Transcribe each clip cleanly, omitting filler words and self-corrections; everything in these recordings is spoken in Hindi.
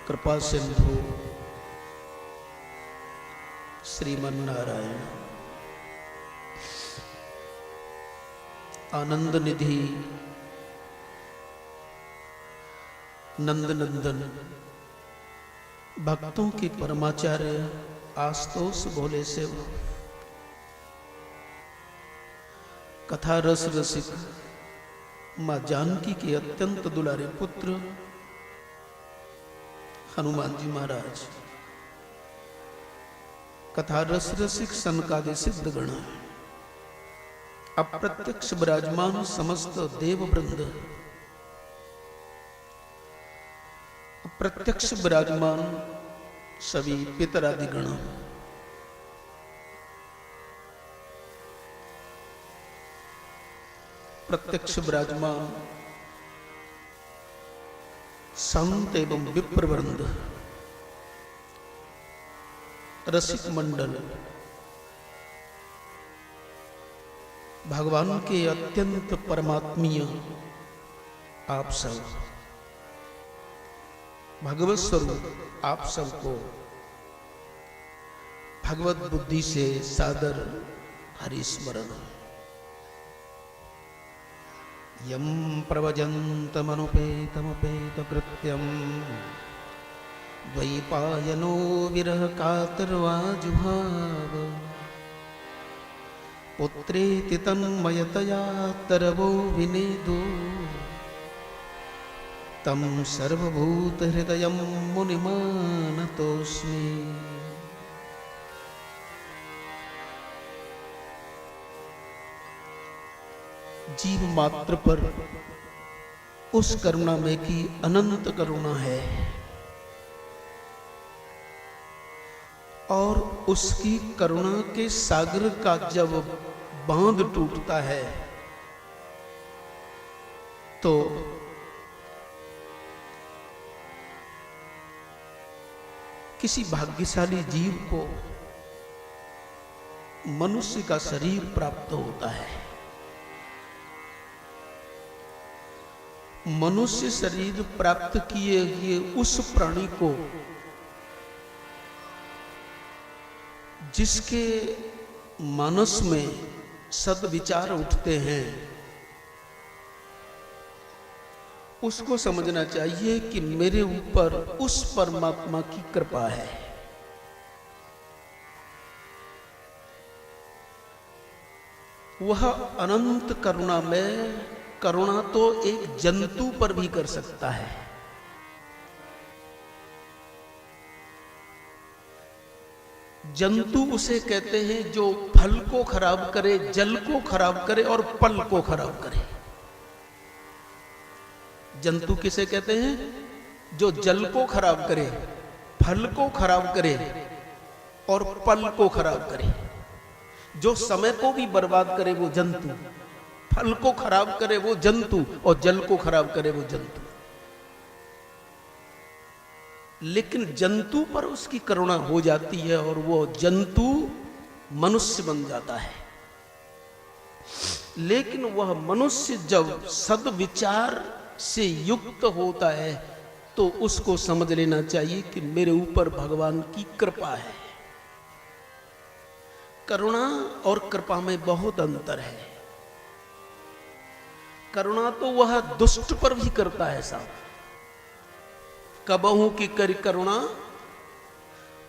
कृपा सिंधु श्रीमन्नारायण आनंद निधि नंद नंदन भक्तों की परमाचार्य आस्तोष भोले से कथा रस रसिक मां जानकी के अत्यंत दुलारे पुत्र हनुमान जी महाराज, कथा रस रसिक सनकादि सिद्ध गण, अप्रत्यक्ष विराजमान समस्त देव वृंद, अप्रत्यक्ष विराजमान सभी पितरादि गण, प्रत्यक्ष विराजमान संत एवं विप्रवृंद, रसिक मंडल, भगवान के अत्यंत परमात्मीय आप सब, भगवत स्वरूप आप सबको भगवत बुद्धि से सादर हरिस्मरण। यं प्रव्रजन्तमनुपेतमपेतकृत्यं द्वैपायनो विरह कातर्वाजुभाव पुत्रेति तन्मयतया तरवो विनेदो तं सर्वभूतहृदयं मुनिमानतोऽस्मि। जीव मात्र पर उस करुणा में की अनंत करुणा है और उसकी करुणा के सागर का जब बांध टूटता है तो किसी भाग्यशाली जीव को मनुष्य का शरीर प्राप्त होता है। मनुष्य शरीर प्राप्त किए हुए उस प्राणी को जिसके मानस में सद्विचार उठते हैं उसको समझना चाहिए कि मेरे ऊपर उस परमात्मा की कृपा है। वह अनंत करुणा में करुणा तो एक जंतु पर भी कर सकता है। जंतु उसे कहते हैं जो फल को खराब करे, जल को खराब करे और पल को खराब करे। जंतु किसे कहते हैं? जो जल को खराब करे, फल को खराब करे और पल को खराब करे। जो समय को भी बर्बाद करे वो जंतु, फल को खराब करे वो जंतु और जल को खराब करे वो जंतु। लेकिन जंतु पर उसकी करुणा हो जाती है और वो जंतु मनुष्य बन जाता है। लेकिन वह मनुष्य जब सद्विचार से युक्त होता है तो उसको समझ लेना चाहिए कि मेरे ऊपर भगवान की कृपा है। करुणा और कृपा में बहुत अंतर है। करुणा तो वह दुष्ट पर भी करता है साहब। कबहू की करी करुणा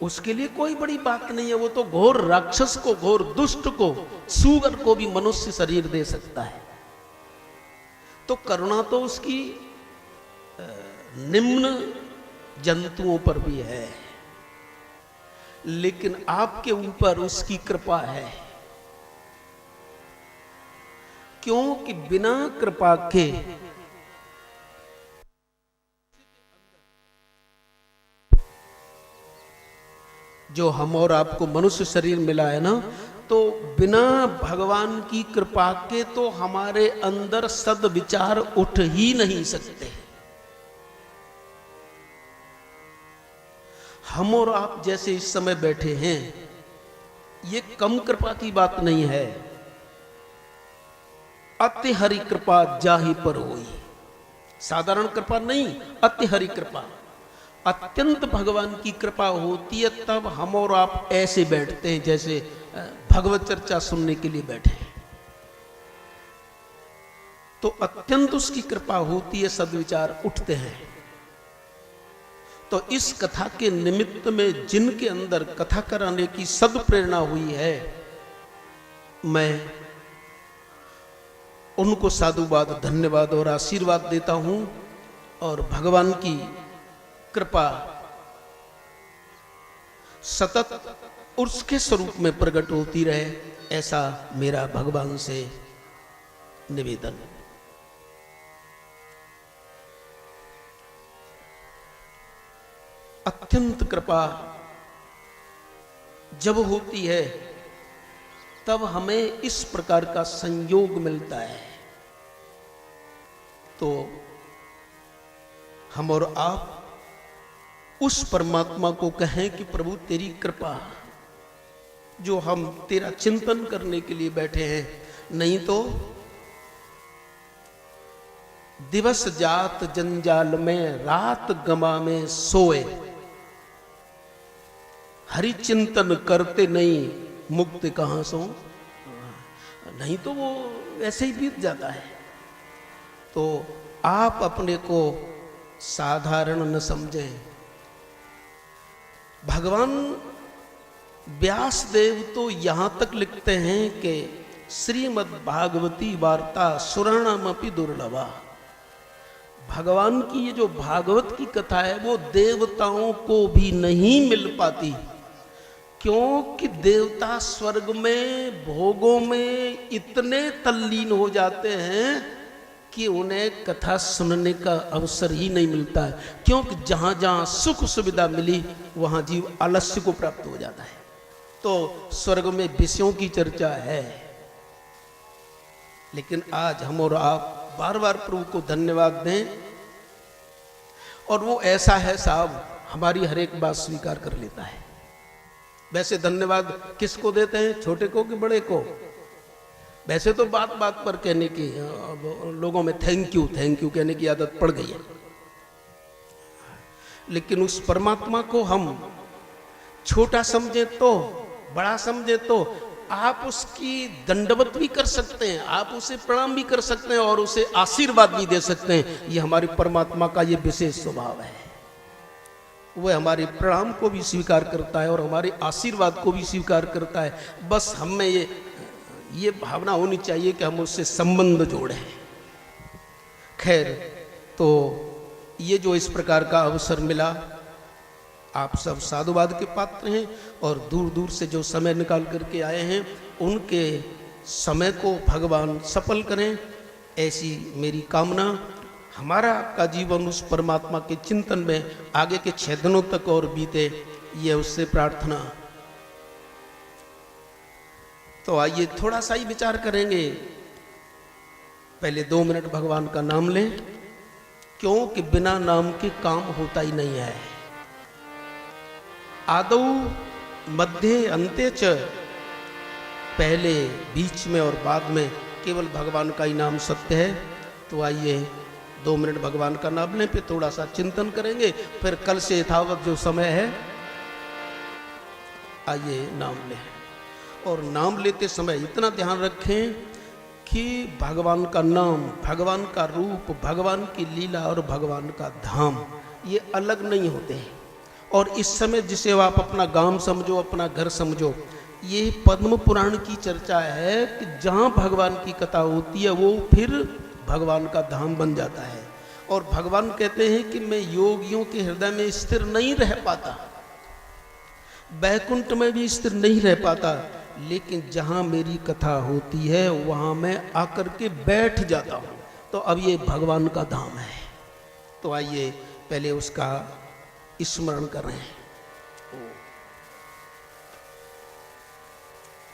उसके लिए कोई बड़ी बात नहीं है। वो तो घोर राक्षस को, घोर दुष्ट को, सूगर को भी मनुष्य शरीर दे सकता है। तो करुणा तो उसकी निम्न जंतुओं पर भी है। लेकिन आपके ऊपर उसकी कृपा है, क्योंकि बिना कृपा के जो हम और आपको मनुष्य शरीर मिला है ना, तो बिना भगवान की कृपा के तो हमारे अंदर सद्विचार उठ ही नहीं सकते। हम और आप जैसे इस समय बैठे हैं, ये कम कृपा की बात नहीं है। अति हरि कृपा जाहि पर होई, साधारण कृपा नहीं, अति हरि कृपा। अत्यंत भगवान की कृपा होती है तब हम और आप ऐसे बैठते हैं जैसे भगवत चर्चा सुनने के लिए बैठे हैं। तो अत्यंत उसकी कृपा होती है, सद्विचार उठते हैं। तो इस कथा के निमित्त में जिनके अंदर कथा कराने की सद प्रेरणा हुई है, मैं उनको साधुवाद, धन्यवाद और आशीर्वाद देता हूं और भगवान की कृपा सतत उसके स्वरूप में प्रकट होती रहे, ऐसा मेरा भगवान से निवेदन। अत्यंत कृपा जब होती है तब हमें इस प्रकार का संयोग मिलता है। तो हम और आप उस परमात्मा को कहें कि प्रभु तेरी कृपा, जो हम तेरा चिंतन करने के लिए बैठे हैं, नहीं तो दिवस जात जंजाल में रात गमा में सोए, हरि चिंतन करते नहीं मुक्त कहां सो, नहीं तो वो ऐसे ही बीत जाता है। तो आप अपने को साधारण न समझें। भगवान व्यासदेव तो यहां तक लिखते हैं कि श्रीमद् भागवती वार्ता सुराणामपि दुर्लभा। भगवान की ये जो भागवत की कथा है वो देवताओं को भी नहीं मिल पाती, क्योंकि देवता स्वर्ग में भोगों में इतने तल्लीन हो जाते हैं कि उन्हें कथा सुनने का अवसर ही नहीं मिलता है। क्योंकि जहां जहां सुख सुविधा मिली वहां जीव आलस्य को प्राप्त हो जाता है। तो स्वर्ग में विषयों की चर्चा है, लेकिन आज हम और आप बार बार प्रभु को धन्यवाद दें, और वो ऐसा है साहब, हमारी हर एक बात स्वीकार कर लेता है। वैसे धन्यवाद किसको देते हैं, छोटे को कि बड़े को? वैसे तो बात बात पर कहने की, लोगों में थैंक यू कहने की आदत पड़ गई है, लेकिन उस परमात्मा को हम छोटा समझे तो, बड़ा समझे तो, आप उसकी दंडवत भी कर सकते हैं, आप उसे प्रणाम भी कर सकते हैं और उसे आशीर्वाद भी दे सकते हैं। ये हमारे परमात्मा का ये विशेष स्वभाव है। वह हमारे प्रणाम को भी स्वीकार करता है और हमारे आशीर्वाद को भी स्वीकार करता है। बस हमें ये भावना होनी चाहिए कि हम उससे संबंध जोड़ें। खैर, तो ये जो इस प्रकार का अवसर मिला, आप सब साधुवाद के पात्र हैं और दूर दूर से जो समय निकाल करके आए हैं, उनके समय को भगवान सफल करें, ऐसी मेरी कामना। हमारा आपका जीवन उस परमात्मा के चिंतन में आगे के 6 दिनों तक और बीते, ये उससे प्रार्थना। तो आइए थोड़ा सा ही विचार करेंगे। पहले 2 मिनट भगवान का नाम लें, क्योंकि बिना नाम के काम होता ही नहीं है। आदौ मध्य अंत्य च, पहले, बीच में और बाद में केवल भगवान का ही नाम सत्य है। तो आइए 2 मिनट भगवान का नाम लें, फिर थोड़ा सा चिंतन करेंगे, फिर कल से यथावत जो समय है आइए नाम लें। और नाम लेते समय इतना ध्यान रखें कि भगवान का नाम, भगवान का रूप, भगवान की लीला और भगवान का धाम ये अलग नहीं होते हैं। और इस समय जिसे आप अपना गांव समझो, अपना घर समझो, ये पद्म पुराण की चर्चा है कि जहाँ भगवान की कथा होती है वो फिर भगवान का धाम बन जाता है। और भगवान कहते हैं कि मैं योगियों के हृदय में स्थिर नहीं रह पाता, वैकुंठ में भी स्थिर नहीं रह पाता, लेकिन जहां मेरी कथा होती है वहां मैं आकर के बैठ जाता हूं। तो अब ये भगवान का धाम है। तो आइए पहले उसका स्मरण करें,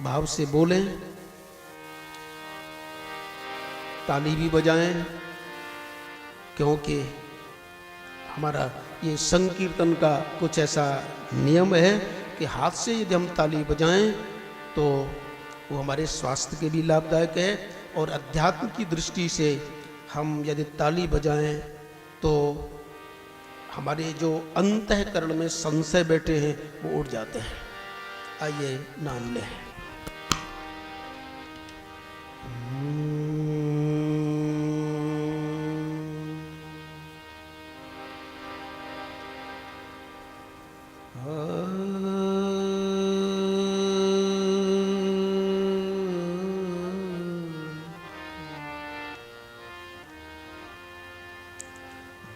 भाव से बोलें, ताली भी बजाएं, क्योंकि हमारा ये संकीर्तन का कुछ ऐसा नियम है कि हाथ से यदि हम ताली बजाएं तो वो हमारे स्वास्थ्य के भी लाभदायक है, और अध्यात्म की दृष्टि से हम यदि ताली बजाएं तो हमारे जो अंतःकरण में संशय बैठे हैं वो उठ जाते हैं। आइए नाम लें।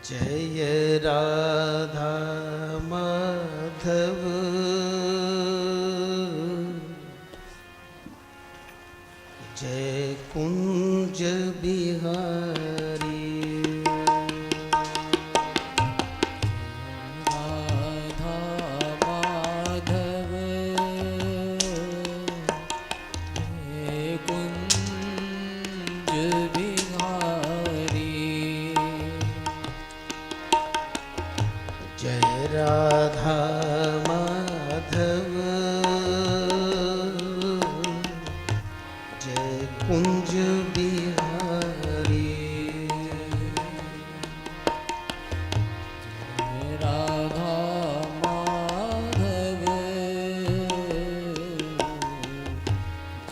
जय राधा माधव, जय कुंज बिहारी। राधा माधव, जय कुंज बिहारी। जय राधा माधव, जय कुंज बिहारी। जय राधा माधव,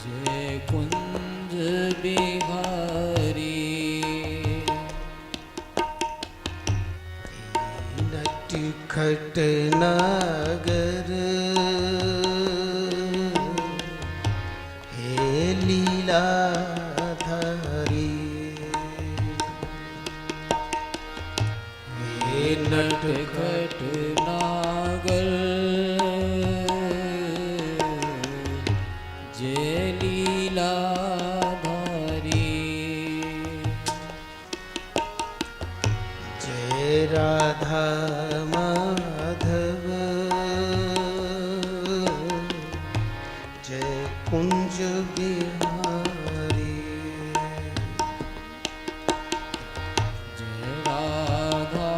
जय कुंज बिहारी। नटखट नागर, हे लीलाधारी। हे नटखट नागर, जय लीलाधारी। जय राधा माधव, जय कुंज बिहारी। जय राधा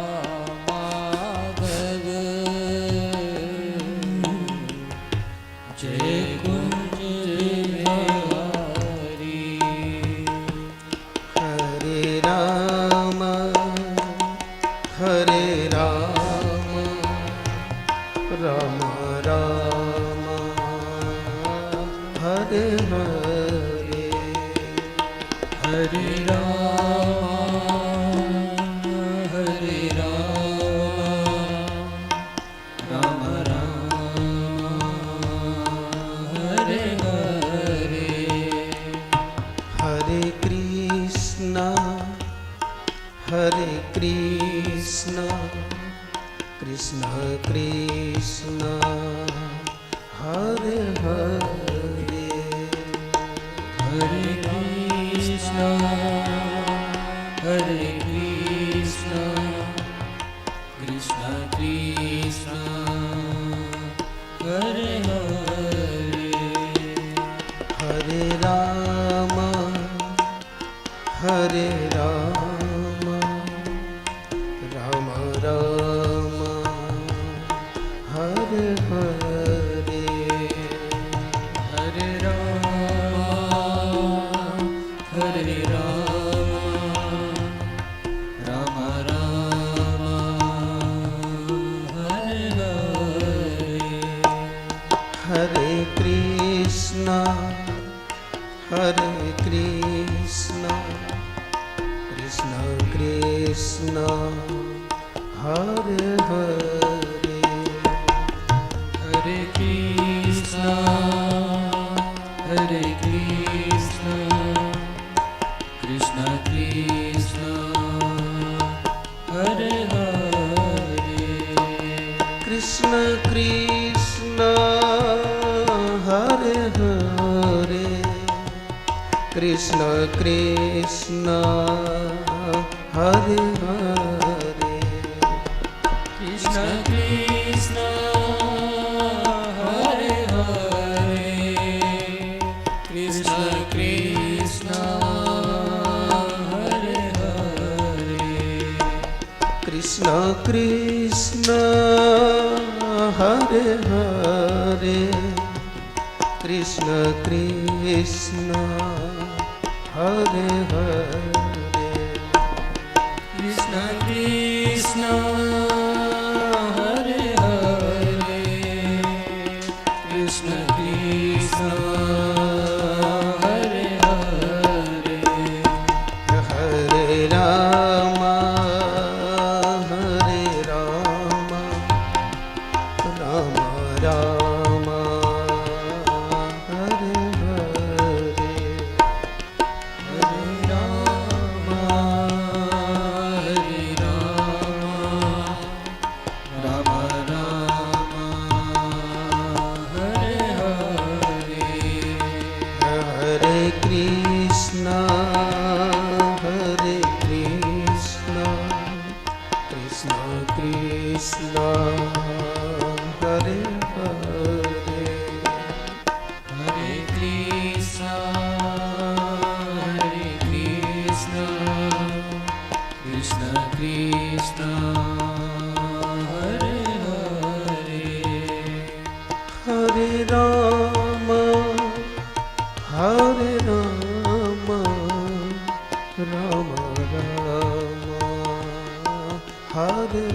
माधव, जय कुंज बिहारी। हरे राम हरे राम, राम राम हरे हरे। हरे राम हरे राम, राम राम हरे हरे। हरे कृष्णा कृष्ण कृष्ण हरे हरे। हरे कृष्णा कृष्ण कृष्ण हरे हरे। हरे राम राम राम हरे हरे। हरे राम राम राम हरे हरे। हरे कृष्णा कृष्ण कृष्ण हरे हरे। हरे Krishna Krishna Krishna Hare Hare. Krishna Krishna Hare Hare. Krishna Krishna Hare Hare. Krishna Krishna Hare Hare. Krishna Krishna Hare Hare. Krishna Krishna Hare Hare. Krishna Krishna Hare Hare. Krishna Krishna Krishna Hare Hare Hare Krishna, Krishna Krishna, Hare Hare, हरे Ram Ram Ram Hare Hare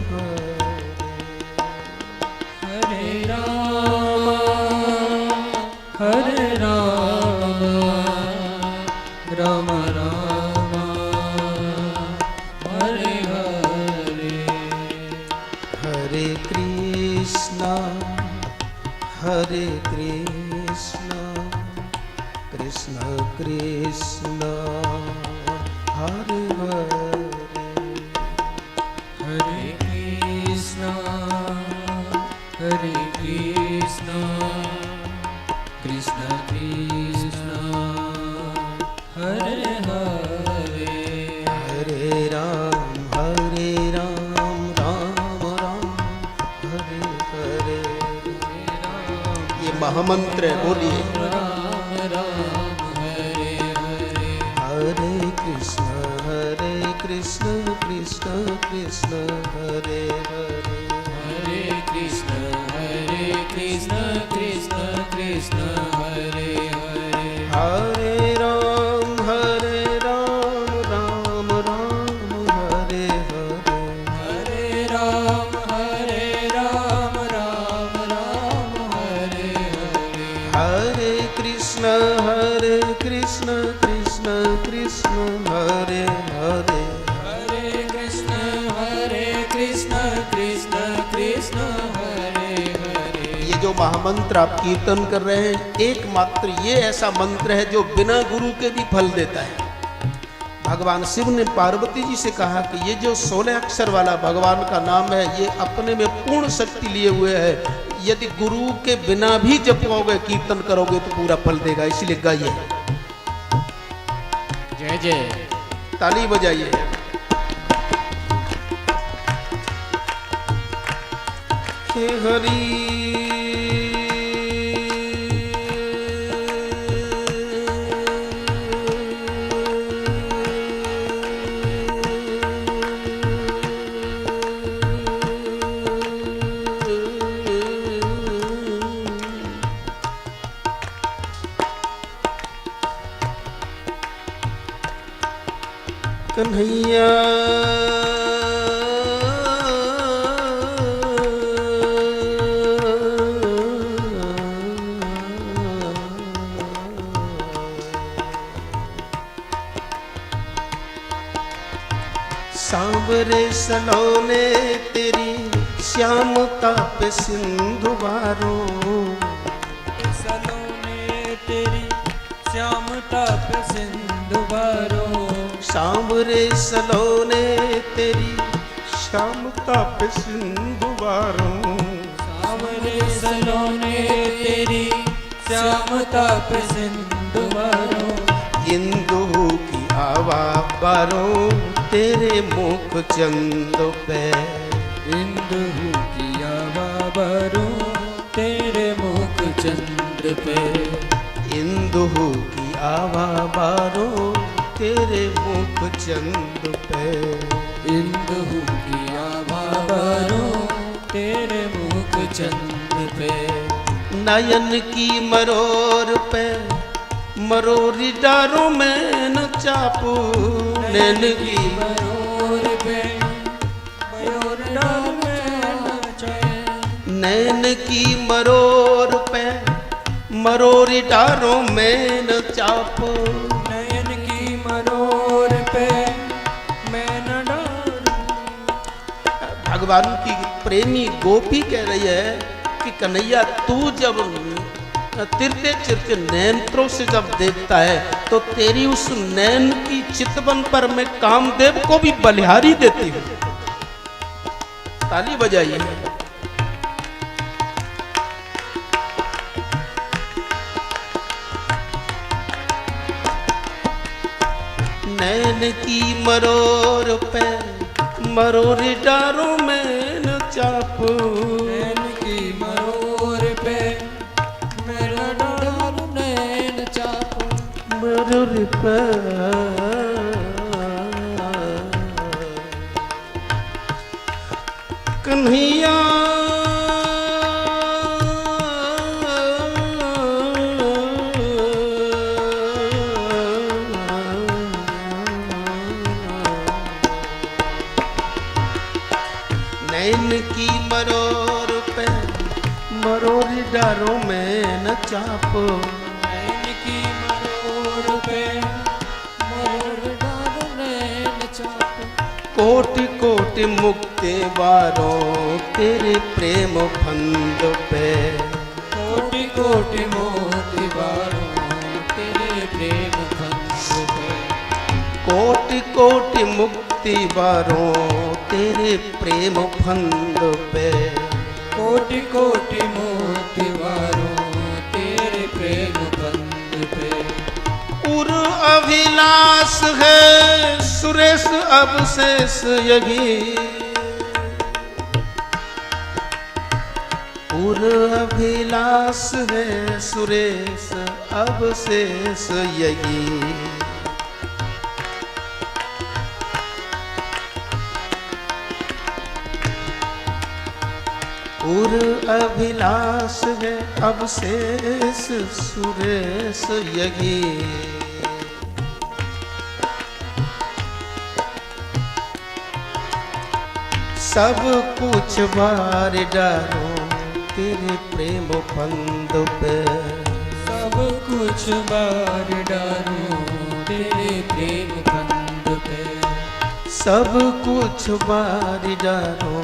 Hare Rama, Rama Rama, Hare Hare, हरे Krishna Krishna Krishna Hare Hare Hare Krishna, Krishna Krishna, Hare Hare, हरे राम राम राम हरे हरे ये महामंत्र है, बोलिए Ram Ram, Hare Hare, हरे Krishna Krishna Krishna Hare Hare Hare Krishna, Krishna Krishna, Hare Hare, हरे Ram Ram Hare Hare Hare Ram, Ram Ram, Hare Hare, हरे Krishna Krishna Hare Hare Hare Krishna, Krishna Krishna, Hare Hare, ये जो महामंत्र आप कीर्तन कर रहे हैं, एकमात्र ये ऐसा मंत्र है जो बिना गुरु के भी फल देता है। भगवान शिव ने पार्वती जी से कहा कि ये जो 16 अक्षर वाला भगवान का नाम है, ये अपने में पूर्ण शक्ति लिए हुए है, यदि गुरु के बिना भी जपोगे कीर्तन करोगे तो पूरा फल देगा। इसलिए गाइए, जय जय, ताली बजाइए। हे हरि कन्हैया सांवरे सलोने तेरी श्यामता पे सिंधु बारो, सलोने तेरी श्यामता पे सिंधु बारो, सांवरे सलोने तेरी श्यामता पे सिंधु बारो, सावरे सलोने तेरी श्यामता पे सिंधु बारो, इंदु की आवा बारो तेरे मुख चंद पे, इंदु किया बाबरो तेरे मुख चंद्र पे, इंदु की आवा बारो तेरे मुख चंद पे, इंदु किया बाबरो तेरे मुख चंद्र पे, नयन की मरोर पे मरोरी डारों में न चापू, नैन की मरोर पे मयूर डाल में नाचे, नैन की मरोर पे मरोरी डारों में न चापो, नयन की मरोर पे मैं न डालूं। भगवान की प्रेमी गोपी कह रही है कि कन्हैया तू जब तिरते चिरते नेत्रों से जब देखता है तो तेरी उस नैन की चितवन पर मैं कामदेव को भी बलिहारी देती हूँ। ताली बजाइए। नैन की मरोर पे मरोरी डारो में न चापो, नैन की मरोर पे मेरा डार नैन चापो, मरोरी पे कन्हैया नैन की मरोर पे मरोरी डारों में न चापो, नैन की मरोर पे मरोर डार नैन चापो, कोटि कोटि मुक्ति वारों तेरे प्रेम फंद पे, कोटि कोटि मोती बारों तेरे प्रेम फंद पे, कोटि कोटि मुक्ति वारों तेरे प्रेम फंद पे, कोटि कोटि मोती बारों तेरे प्रेम फंद पे, उर अभिलाष है सुरेश अवशेष यही, उर अभिलाष है सुरेश अवशेष यही, उर अभिलाष है अवशेष सुरेश यही, सब कुछ बार डालो तेरे प्रेम फंद पे, सब कुछ बार डालो तेरे प्रेम फंद पे, सब कुछ बार डालो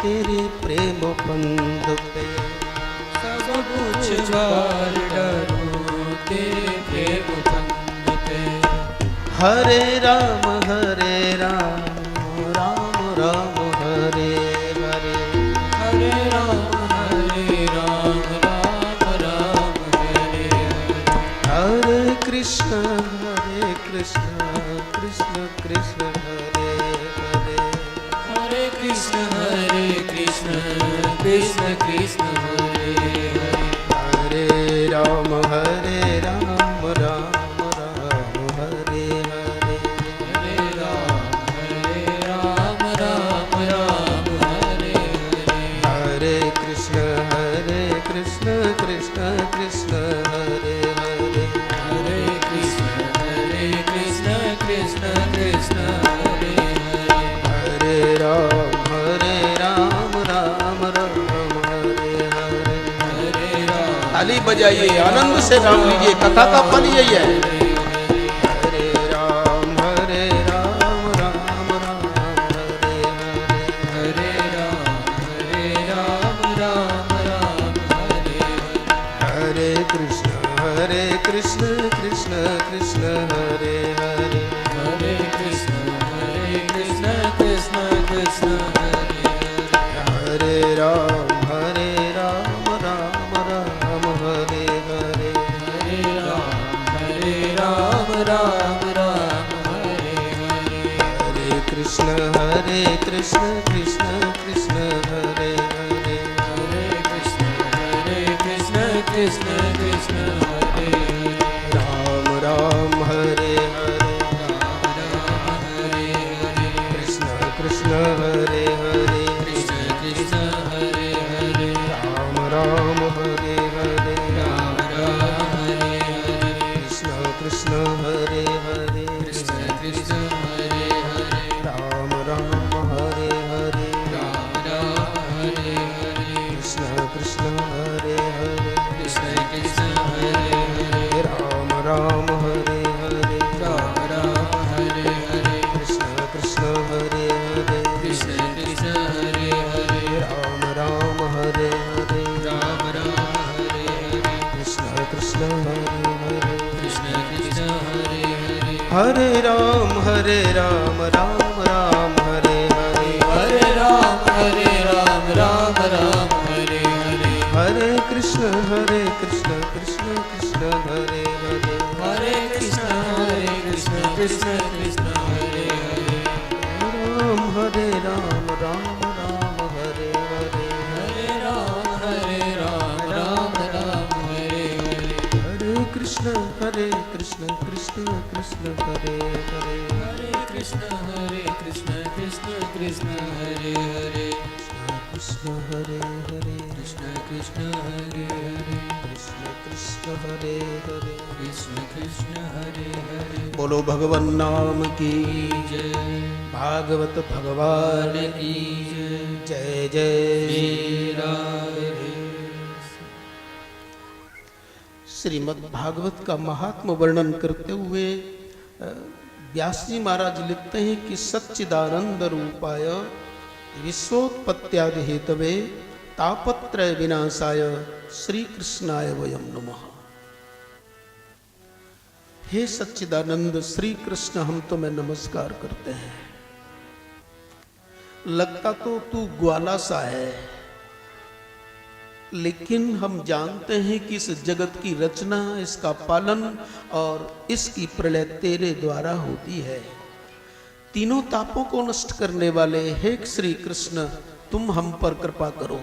तेरे प्रेम फंद पे, सब कुछ बार डालो तेरे प्रेम फंद पे, हरे राम राम राम हरे हरे, हरे राम राम राम हरे हरे, हरे कृष्ण कृष्ण कृष्ण हरे हरे, हरे कृष्ण कृष्ण कृष्ण हरे हरे, हरे राम राम राम हरे हरे, हरे राम राम राम हरे हरे, हरे कृष्ण कृष्ण कृष्ण हरे हरे, हरे कृष्ण कृष्ण कृष्ण हरे हरे, हरे राम राम हरे हरे, हरे राम ताली बजाइए आनंद से नाम लीजिए, कथा का फल यही है। हरे राम राम राम हरे हरे, हरे राम राम हरे हरे, हरे कृष्ण कृष्ण कृष्ण हरे हरे, हरे कृष्ण कृष्ण कृष्ण हरे हरे, हरे राम राम राम हरे हरे, हरे राम राम हरे हरे, हरे कृष्ण कृष्ण कृष्ण हरे हरे, हरे कृष्ण कृष्ण कृष्ण हरे हरे, राम हरे हरे, राम हरे हरे, कृष्ण हरे हरे, कृष्ण कृष्ण हरे हरे, राम हरे हरे, राम हरे हरे, कृष्ण हरे हरे, कृष्ण कृष्ण हरे हरे, राम हरे हरे, राम हरे हरे, कृष्ण हरे हरे, कृष्ण कृष्ण हरे हरे, राम हरे हरे, राम हरे हरे, कृष्ण हरे हरे, कृष्ण कृष्ण हरे हरे, राम हरे हरे, राम हरे हरे, कृष्ण हरे हरे, कृष्ण कृष्ण हरे हरे, हरे राम राम हरे हरे, हरे राम राम हरे हरे, हरे कृष्ण कृष्ण कृष्ण हरे हरे, हरे कृष्ण कृष्ण कृष्ण हरे हरे, राम हरे राम राम राम हरे हरे, हरे राम राम राम हरे हरे, हरे कृष्ण कृष्ण कृष्ण हरे हरे, हरे कृष्ण कृष्ण कृष्ण हरे हरे, कृष्ण हरे हरे, कृष्ण कृष्ण हरे हरे, कृष्ण कृष्ण हरे हरे, कृष्ण कृष्ण हरे हरे। बोलो भगवान नाम की जय, भागवत भगवान की जय जय। श्री राधे। श्रीमद् भागवत का महात्म वर्णन करते हुए व्यास जी महाराज लिखते हैं कि सच्चिदानंद रूपाय विश्वोत्पत्त्यादि हेतवे तापत्रय विनाशाय श्री कृष्णाय वयम नमः। हे सच्चिदानंद श्री कृष्ण, हम तुम्हें नमस्कार करते हैं। लगता तो तू ग्वाला सा है, लेकिन हम जानते हैं कि इस जगत की रचना, इसका पालन और इसकी प्रलय तेरे द्वारा होती है। तीनों तापों को नष्ट करने वाले हे श्री कृष्ण, तुम हम पर कृपा करो।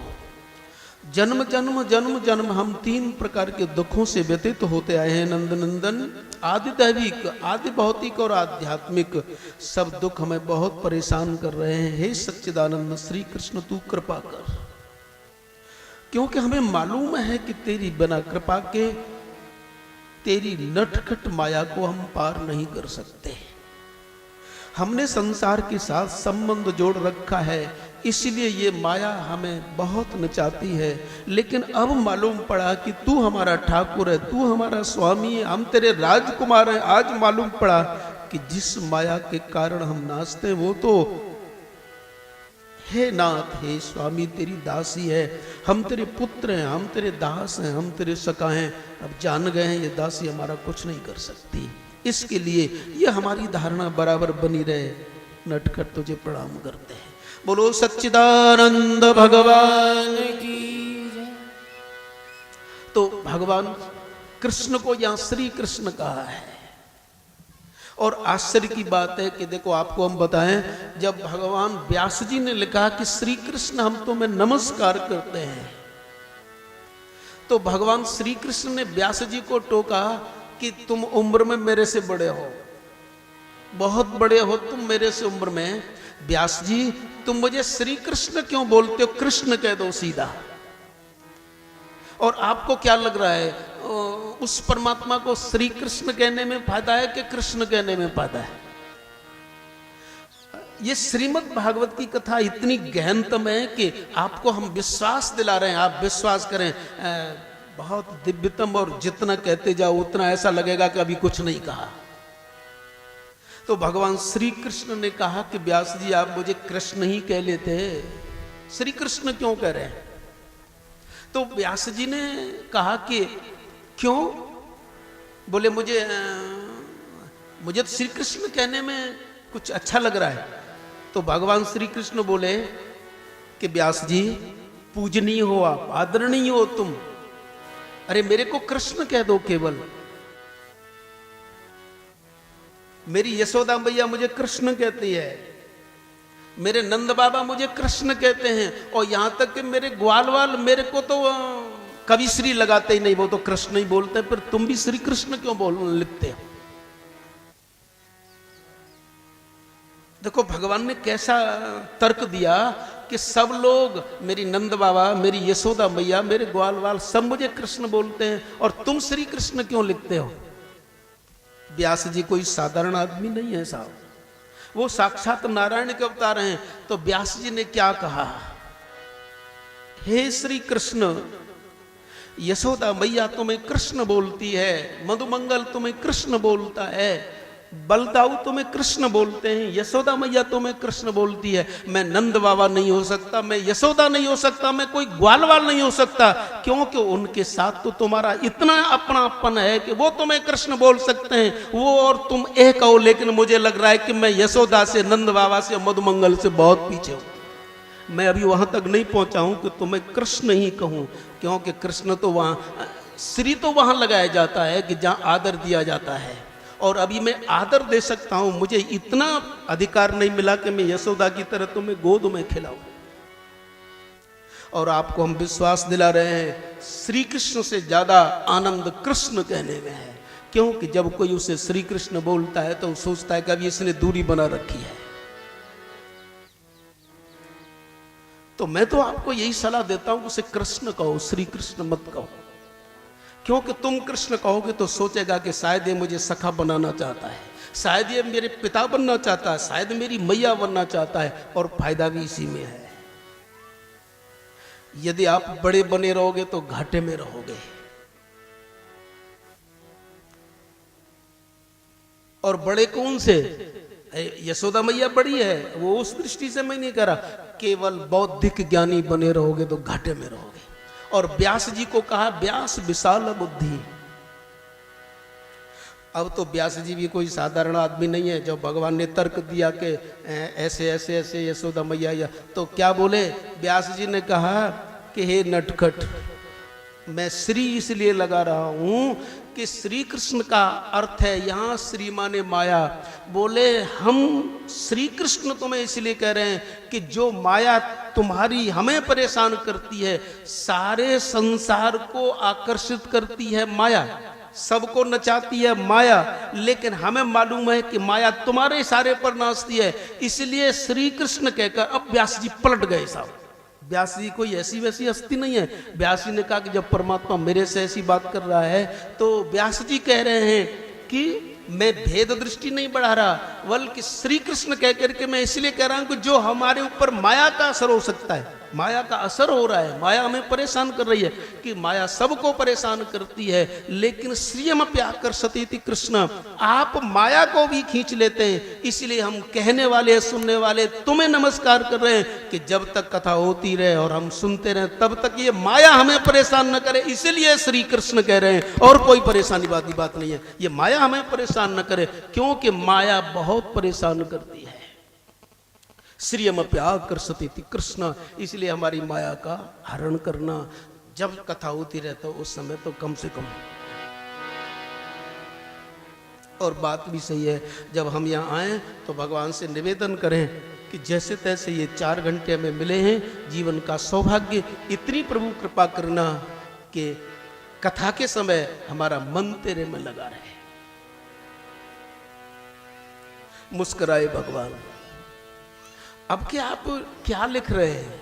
जन्म जन्म जन्म जन्म हम 3 प्रकार के दुखों से व्यतीत होते आए हैं नंदनंदन। आदि दैविक, आदि भौतिक और आध्यात्मिक, सब दुख हमें बहुत परेशान कर रहे हैं। हे सच्चिदानंद श्री कृष्ण, तू कृपा कर, क्योंकि हमें मालूम है कि तेरी बिना कृपा के, तेरी नटखट माया को हम पार नहीं कर सकते। हमने संसार के साथ संबंध जोड़ रखा है, इसलिए ये माया हमें बहुत नचाती है। लेकिन अब मालूम पड़ा कि तू हमारा ठाकुर है, तू हमारा स्वामी है, हम तेरे राजकुमार हैं। आज मालूम पड़ा कि जिस माया के कारण हम नाचते हैं वो तो हे नाथ, हे स्वामी, तेरी दासी है। हम तेरे पुत्र हैं, हम तेरे दास हैं, हम तेरे सखा हैं। अब जान गए हैं ये दासी हमारा कुछ नहीं कर सकती। इसके लिए ये हमारी धारणा बराबर बनी रहे। नटखट तुझे प्रणाम करते हैं। बोलो सच्चिदानंद भगवान की जय। तो भगवान कृष्ण को यहां श्री कृष्ण कहा है। और आश्चर्य की बात है कि देखो, आपको हम बताएं, जब भगवान व्यास जी ने लिखा कि श्री कृष्ण हम तुम्हें नमस्कार करते हैं, तो भगवान श्री कृष्ण ने व्यास जी को टोका कि तुम उम्र में मेरे से बड़े हो, बहुत बड़े हो तुम मेरे से उम्र में। व्यास जी, तुम मुझे श्री कृष्ण क्यों बोलते हो? कृष्ण कह दो सीधा। और आपको क्या लग रहा है, उस परमात्मा को श्री कृष्ण कहने में फायदा है कि कृष्ण कहने में फायदा है? ये श्रीमद् भागवत की कथा इतनी गहनतम है कि आपको हम विश्वास दिला रहे हैं, आप विश्वास करें। बहुत दिव्यतम, और जितना कहते जाओ उतना ऐसा लगेगा कि अभी कुछ नहीं कहा। तो भगवान श्री कृष्ण ने कहा कि व्यास जी, आप मुझे कृष्ण ही कह लेते, श्री कृष्ण क्यों कह रहे हैं? तो व्यास जी ने कहा कि क्यों? बोले मुझे तो श्री कृष्ण कहने में कुछ अच्छा लग रहा है। तो भगवान श्री कृष्ण बोले कि व्यास जी, पूजनीय हो आप, आदरणीय हो तुम। अरे मेरे को कृष्ण कह दो केवल। मेरी यशोदा मैया मुझे कृष्ण कहती है, मेरे नंद बाबा मुझे कृष्ण कहते हैं, और यहां तक कि मेरे ग्वालवाल मेरे को तो कभी श्री लगाते ही नहीं, वो तो कृष्ण ही बोलते हैं। फिर तुम भी श्री कृष्ण क्यों लिखते हो? देखो भगवान ने कैसा तर्क दिया कि सब लोग, मेरी नंद बाबा, मेरी यशोदा मैया, मेरे ग्वालवाल सब मुझे कृष्ण बोलते हैं, और तुम श्री कृष्ण क्यों लिखते हो? व्यास जी कोई साधारण आदमी नहीं है साहब, वो साक्षात नारायण के अवतार हैं। तो व्यास जी ने क्या कहा, हे श्री कृष्ण, यशोदा मैया तुम्हें कृष्ण बोलती है, मधुमंगल तुम्हें कृष्ण बोलता है, बलदाऊ तुम्हें कृष्ण बोलते हैं, यशोदा मैया तुम्हें कृष्ण बोलती है। मैं नंद बाबा नहीं हो सकता, मैं यशोदा नहीं हो सकता, मैं कोई ग्वालवाल नहीं हो सकता, क्योंकि उनके साथ तो तुम्हारा इतना अपनापन है कि वो तुम्हें कृष्ण बोल सकते हैं, वो और तुम एक हो। लेकिन मुझे लग रहा है कि मैं यशोदा से, नंद बाबा से, मधुमंगल से बहुत पीछे हूं। मैं अभी वहां तक नहीं पहुंचा हूं कि तुम्हें कृष्ण ही कहूं, क्योंकि कृष्ण तो वहां, श्री तो वहां लगाया जाता है कि जहां आदर दिया जाता है। और अभी मैं आदर दे सकता हूं, मुझे इतना अधिकार नहीं मिला कि मैं यशोदा की तरह तुम्हें गोद में खिलाऊं। और आपको हम विश्वास दिला रहे हैं, श्री कृष्ण से ज्यादा आनंद कृष्ण कहने में है, क्योंकि जब कोई उसे श्री कृष्ण बोलता है तो सोचता है कि अभी इसने दूरी बना रखी है। तो मैं तो आपको यही सलाह देता हूं कि उसे कृष्ण कहो, श्री कृष्ण मत कहो, क्योंकि तुम कृष्ण कहोगे तो सोचेगा कि शायद ये मुझे सखा बनाना चाहता है, शायद ये मेरे पिता बनना चाहता है, शायद मेरी मैया बनना चाहता है, और फायदा भी इसी में है। यदि आप बड़े बने रहोगे तो घाटे में रहोगे। और बड़े कौन से? यशोदा मैया बड़ी है, वो उस दृष्टि से मैं नहीं कह रहा, केवल बौद्धिक ज्ञानी बने रहोगे तो घाटे में रहोगे। और व्यास जी को कहा व्यास विशाल बुद्धि। अब तो व्यास जी भी कोई साधारण आदमी नहीं है। जब भगवान ने तर्क दिया कि ऐसे ऐसे ऐसे यशोदा मैया या, तो क्या बोले? व्यास जी ने कहा कि हे नटखट, मैं श्री इसलिए लगा रहा हूं कि श्री कृष्ण का अर्थ है यहां श्री माने माया। बोले हम श्री कृष्ण तुम्हें इसलिए कह रहे हैं कि जो माया तुम्हारी हमें परेशान करती है, सारे संसार को आकर्षित करती है माया, सबको नचाती है माया, लेकिन हमें मालूम है कि माया तुम्हारे इशारे पर नाचती है, इसलिए श्री कृष्ण कहकर अब व्यास जी पलट गए साहब। व्यास जी कोई ऐसी वैसी हस्ती नहीं है। व्यास जी ने कहा कि जब परमात्मा मेरे से ऐसी बात कर रहा है तो व्यास जी कह रहे हैं कि मैं भेद दृष्टि नहीं बढ़ा रहा, बल्कि श्री कृष्ण कह करके मैं इसलिए कह रहा हूं कि जो हमारे ऊपर माया का असर हो सकता है, माया का असर हो रहा है, माया हमें परेशान कर रही है, कि माया सबको परेशान करती है, लेकिन श्रियम प्याकर्षति कृष्ण, आप माया को भी खींच लेते हैं। इसलिए हम कहने वाले सुनने वाले तुम्हें नमस्कार कर रहे हैं कि जब तक कथा होती रहे और हम सुनते रहे तब तक ये माया हमें परेशान न करे, इसलिए श्री कृष्ण कह रहे हैं, और कोई परेशानी वाली बात नहीं है। ये माया हमें परेशान न करे, क्योंकि माया बहुत परेशान करती है। श्रियमप्याकर्षति कृष्ण, इसलिए हमारी माया का हरण करना। जब कथा होती रहता तो उस समय तो कम से कम। और बात भी सही है, जब हम यहाँ आए तो भगवान से निवेदन करें कि जैसे तैसे ये 4 घंटे हमें मिले हैं, जीवन का सौभाग्य, इतनी प्रभु कृपा करना कि कथा के समय हमारा मन तेरे में लगा रहे। मुस्कुराए भगवान। अब क्या आप क्या लिख रहे हैं?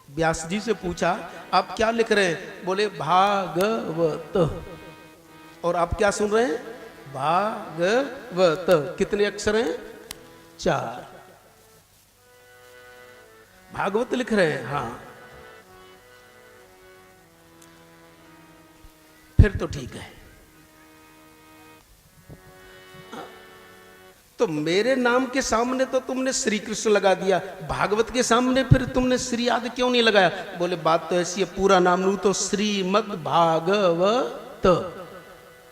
व्यास जी से पूछा आप क्या लिख रहे हैं? बोले भागवत। और आप क्या सुन रहे हैं? भागवत। कितने अक्षर हैं? 4। भागवत लिख रहे हैं? हाँ, फिर तो ठीक है। तो मेरे नाम के सामने तो तुमने श्री कृष्ण लगा दिया, भागवत के सामने फिर तुमने श्री आदि क्यों नहीं लगाया? बोले बात तो ऐसी है, पूरा नाम लू तो श्रीमद् भागवत।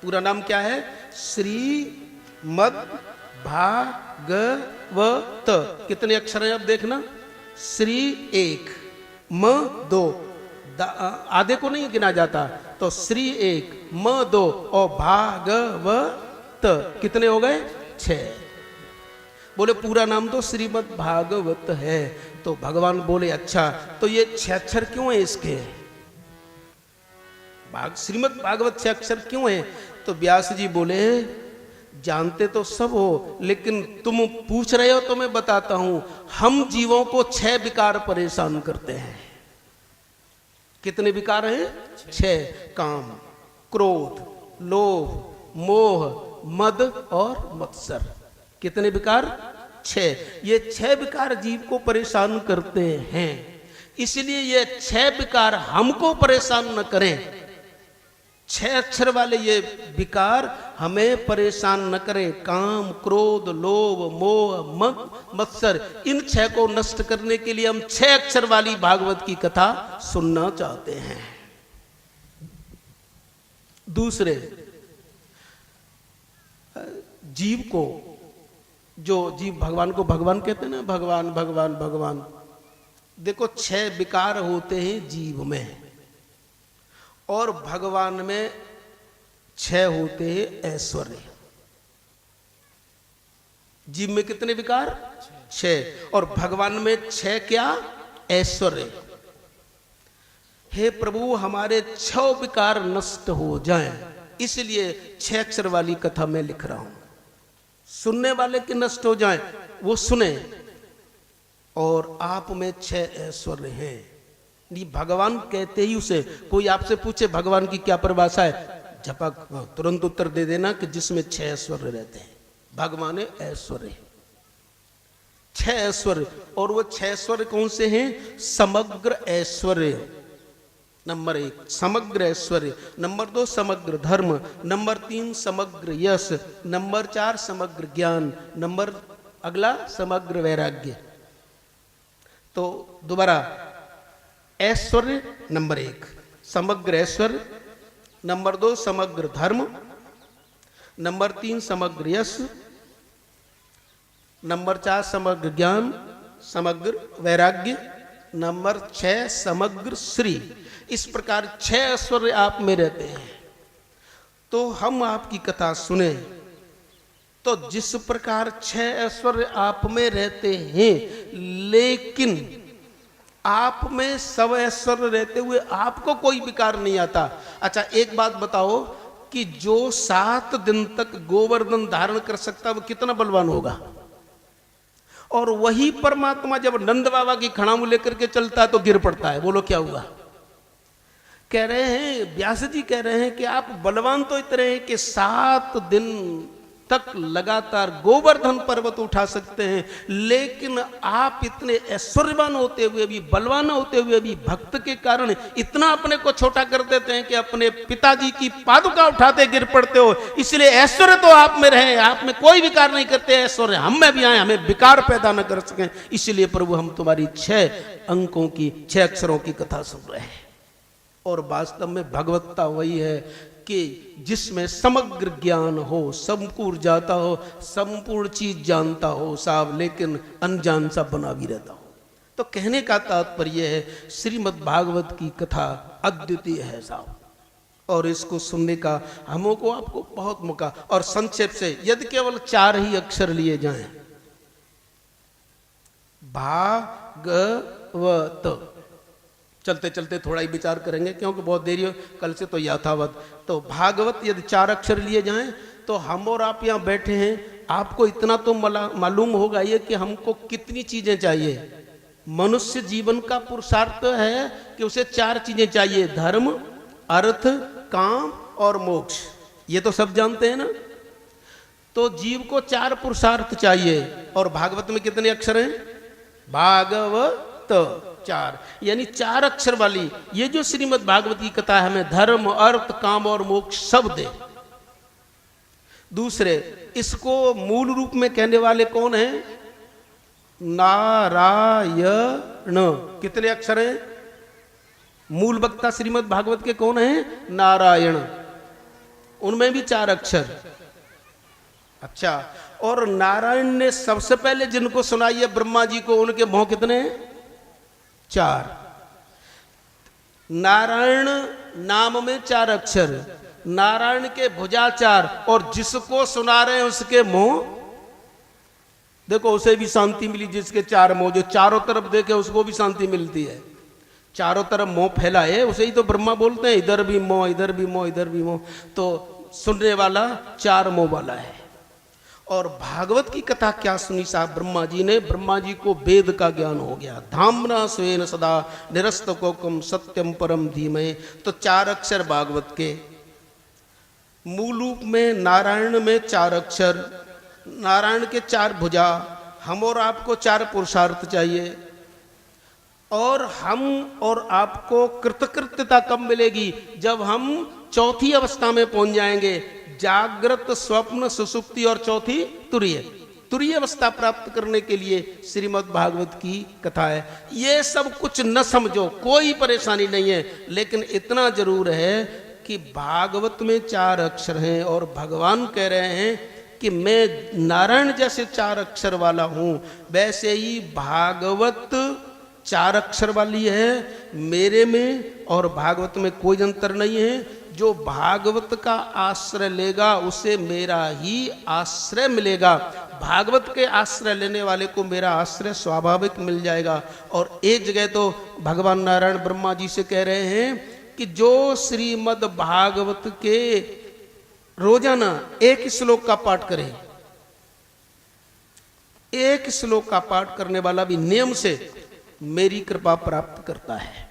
पूरा नाम क्या है? श्रीमद् भागवत। कितने अक्षर हैं अब देखना? श्री 1, म 2, आधे को नहीं गिना जाता, तो श्री 1, म 2 और भागवत कितने हो गए? 6। बोले पूरा नाम तो श्रीमद् भागवत है। तो भगवान बोले अच्छा, तो ये 6 अक्षर क्यों है इसके? श्रीमद् भागवत 6 अक्षर क्यों है? तो व्यास जी बोले जानते तो सब हो, लेकिन तुम पूछ रहे हो तो मैं बताता हूं। हम जीवों को 6 विकार परेशान करते हैं। कितने विकार हैं? 6। काम, क्रोध, लोभ, मोह, मद और मत्सर। कितने विकार? 6। ये 6 विकार जीव को परेशान करते हैं। इसलिए ये 6 विकार हमको परेशान न करें। 6 अक्षर वाले ये विकार हमें परेशान न करें। काम, क्रोध, लोभ, मोह, मद, मत्सर, इन 6 को नष्ट करने के लिए हम 6 अक्षर वाली भागवत की कथा सुनना चाहते हैं। दूसरे, जीव को, जो जीव भगवान को भगवान कहते हैं ना, भगवान भगवान भगवान। देखो 6 विकार होते हैं जीव में, और भगवान में 6 होते हैं ऐश्वर्य। जीव में कितने विकार? 6। और भगवान में 6 क्या? ऐश्वर्य। हे प्रभु, हमारे 6 विकार नष्ट हो जाएं, इसलिए 6 अक्षर वाली कथा मैं लिख रहा हूं। सुनने वाले के नष्ट हो जाएं, वो सुने। और आप में 6 ऐश्वर्य हैं। नहीं, भगवान कहते ही उसे, कोई आपसे पूछे भगवान की क्या परिभाषा है, झपक तुरंत उत्तर दे देना कि जिसमें 6 ऐश्वर्य रहते हैं। भगवान है ऐश्वर्य, 6 ऐश्वर्य। और वो 6 ऐश्वर्य कौन से हैं? समग्र ऐश्वर्य, नंबर 1 समग्र ऐश्वर्य, नंबर 2 समग्र धर्म, नंबर 3 समग्र यश, नंबर 4 समग्र ज्ञान, नंबर अगला समग्र वैराग्य। तो दोबारा, ऐश्वर्य नंबर 1 समग्र ऐश्वर्य, नंबर 2 समग्र धर्म, नंबर 3 समग्र यश, नंबर 4 समग्र ज्ञान, समग्र वैराग्य, नंबर 6 समग्र श्री। इस प्रकार 6 ऐश्वर्य आप में रहते हैं। तो हम आपकी कथा सुने, तो जिस प्रकार 6 ऐश्वर्य आप में रहते हैं, लेकिन आप में सब ऐश्वर्य रहते हुए आपको कोई विकार नहीं आता। अच्छा, एक बात बताओ कि जो 7 दिन तक गोवर्धन धारण कर सकता है वो कितना बलवान होगा? और वही परमात्मा जब नंद बाबा की खड़ामू लेकर के चलता है तो गिर पड़ता है। बोलो क्या हुआ? कह रहे हैं, व्यास जी कह रहे हैं कि आप बलवान तो इतने हैं कि 7 दिन तक लगातार गोवर्धन पर्वत उठा सकते हैं, लेकिन आप इतने ऐश्वर्यवान होते हुए भी, बलवान होते हुए भी, भक्त के कारण इतना अपने को छोटा कर देते हैं कि अपने पिताजी की पादुका उठाते गिर पड़ते हो। इसलिए ऐश्वर्य तो आप में रहे, आप में कोई विकार नहीं करते, ऐश्वर्य हम में भी आए, हमें विकार पैदा न कर सकें। इसलिए प्रभु हम तुम्हारी 6 अंकों की, 6 अक्षरों की कथा सुन रहे हैं। और वास्तव में भगवत्ता वही है कि जिसमें समग्र ज्ञान हो, संपूर्ण जाता हो, संपूर्ण चीज जानता हो साहब, लेकिन अनजान सा बना भी रहता हो। तो कहने का तात्पर्य है, श्रीमद् भागवत की कथा अद्वितीय है साहब, और इसको सुनने का हमको आपको बहुत मौका। और संक्षेप से यदि केवल 4 ही अक्षर लिए जाएं, भागवत, चलते चलते थोड़ा ही विचार करेंगे क्योंकि बहुत देरी हो, कल से तो यथावत। तो भागवत यदि 4 अक्षर लिए जाएं, तो हम और आप यहाँ बैठे हैं, आपको इतना तो मालूम होगा ये कि हमको कितनी चीजें चाहिए। मनुष्य जीवन का पुरुषार्थ है कि उसे 4 चीजें चाहिए, धर्म, अर्थ, काम और मोक्ष। ये तो सब जानते हैं ना। तो जीव को 4 पुरुषार्थ चाहिए। और भागवत में कितने अक्षर हैं? भागवत 4, यानी 4 अक्षर वाली ये जो श्रीमद् भागवत की कथा है, हमें धर्म, अर्थ, काम और मोक्ष सब दे। दूसरे, इसको मूल रूप में कहने वाले कौन हैं? नारायण। कितने अक्षर हैं? मूल वक्ता श्रीमद् भागवत के कौन हैं? नारायण। उनमें भी 4 अक्षर। अच्छा, और नारायण ने सबसे पहले जिनको सुनाई है ब्रह्मा जी को, उनके मुंह कितने हैं? 4। नारायण नाम में 4 अक्षर, नारायण के भुजा 4, और जिसको सुना रहे हैं उसके मुंह, देखो उसे भी शांति मिली जिसके 4 मुंह, जो चारों तरफ देखे उसको भी शांति मिलती है। चारों तरफ मुंह फैलाए उसे ही तो ब्रह्मा बोलते हैं, इधर भी मुंह, इधर भी मुंह, इधर भी मुंह। तो सुनने वाला 4 मुंह वाला है। और भागवत की कथा क्या सुनी साहब ब्रह्मा जी ने? ब्रह्मा जी को वेद का ज्ञान हो गया। धामना स्वेन सदा निरस्तकोकम सत्यम परम धीमहि। तो 4 अक्षर भागवत के। मूल रूप में नारायण में 4 अक्षर, नारायण के 4 भुजा, हम और आपको 4 पुरुषार्थ चाहिए। और हम और आपको कृतकृत्यता कब मिलेगी? जब हम 4थी अवस्था में पहुंच जाएंगे। जागृत, स्वप्न, सुसुप्ति और 4थी तुरीय अवस्था प्राप्त करने के लिए श्रीमद् भागवत की कथा है। ये सब कुछ न समझो, कोई परेशानी नहीं है, लेकिन इतना जरूर है कि भागवत में 4 अक्षर हैं और भगवान कह रहे हैं कि मैं नारायण जैसे 4 अक्षर वाला हूं, वैसे ही भागवत 4 अक्षर वाली है। मेरे में और भागवत में कोई अंतर नहीं है। जो भागवत का आश्रय लेगा उसे मेरा ही आश्रय मिलेगा। भागवत के आश्रय लेने वाले को मेरा आश्रय स्वाभाविक मिल जाएगा। और एक जगह तो भगवान नारायण ब्रह्मा जी से कह रहे हैं कि जो श्रीमद् भागवत के रोजाना एक श्लोक का पाठ करे, एक श्लोक का पाठ करने वाला भी नियम से मेरी कृपा प्राप्त करता है।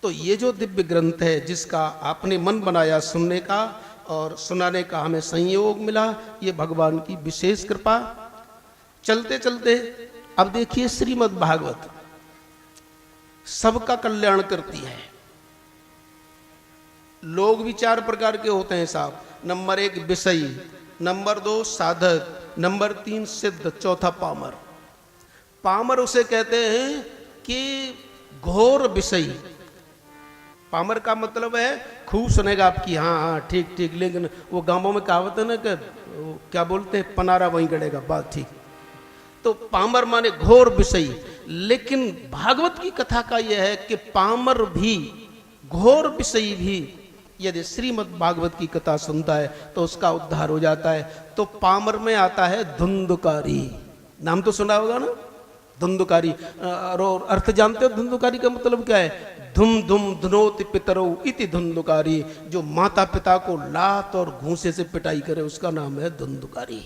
तो ये जो दिव्य ग्रंथ है जिसका आपने मन बनाया सुनने का और सुनाने का हमें संयोग मिला, ये भगवान की विशेष कृपा। चलते चलते अब देखिए श्रीमद् भागवत सबका कल्याण करती है। लोग भी 4 प्रकार के होते हैं साहब। नंबर 1 विषयी, नंबर 2 साधक, नंबर 3 सिद्ध, चौथा पामर। पामर उसे कहते हैं कि घोर विषयी। पामर का मतलब है खूब सुनेगा आपकी, हाँ हाँ ठीक ठीक, लेकिन वो गांवों में कहावत है ना कि क्या बोलते हैं, पनारा वहीं गड़ेगा, बात ठीक। तो पामर माने घोर विषयी। लेकिन भागवत की कथा का यह है कि पामर भी, घोर विषयी भी यदि श्रीमद् भागवत की कथा सुनता है तो उसका उद्धार हो जाता है। तो पामर में आता है धुंधुकारी। नाम तो सुना होगा ना, धुंधुकारी। और अर्थ जानते हो धुंधुकारी का मतलब क्या है? धुम धुम धुनोति पितरौ इति धुंधुकारी। जो माता पिता को लात और घूंसे से पिटाई करे उसका नाम है धुंधुकारी।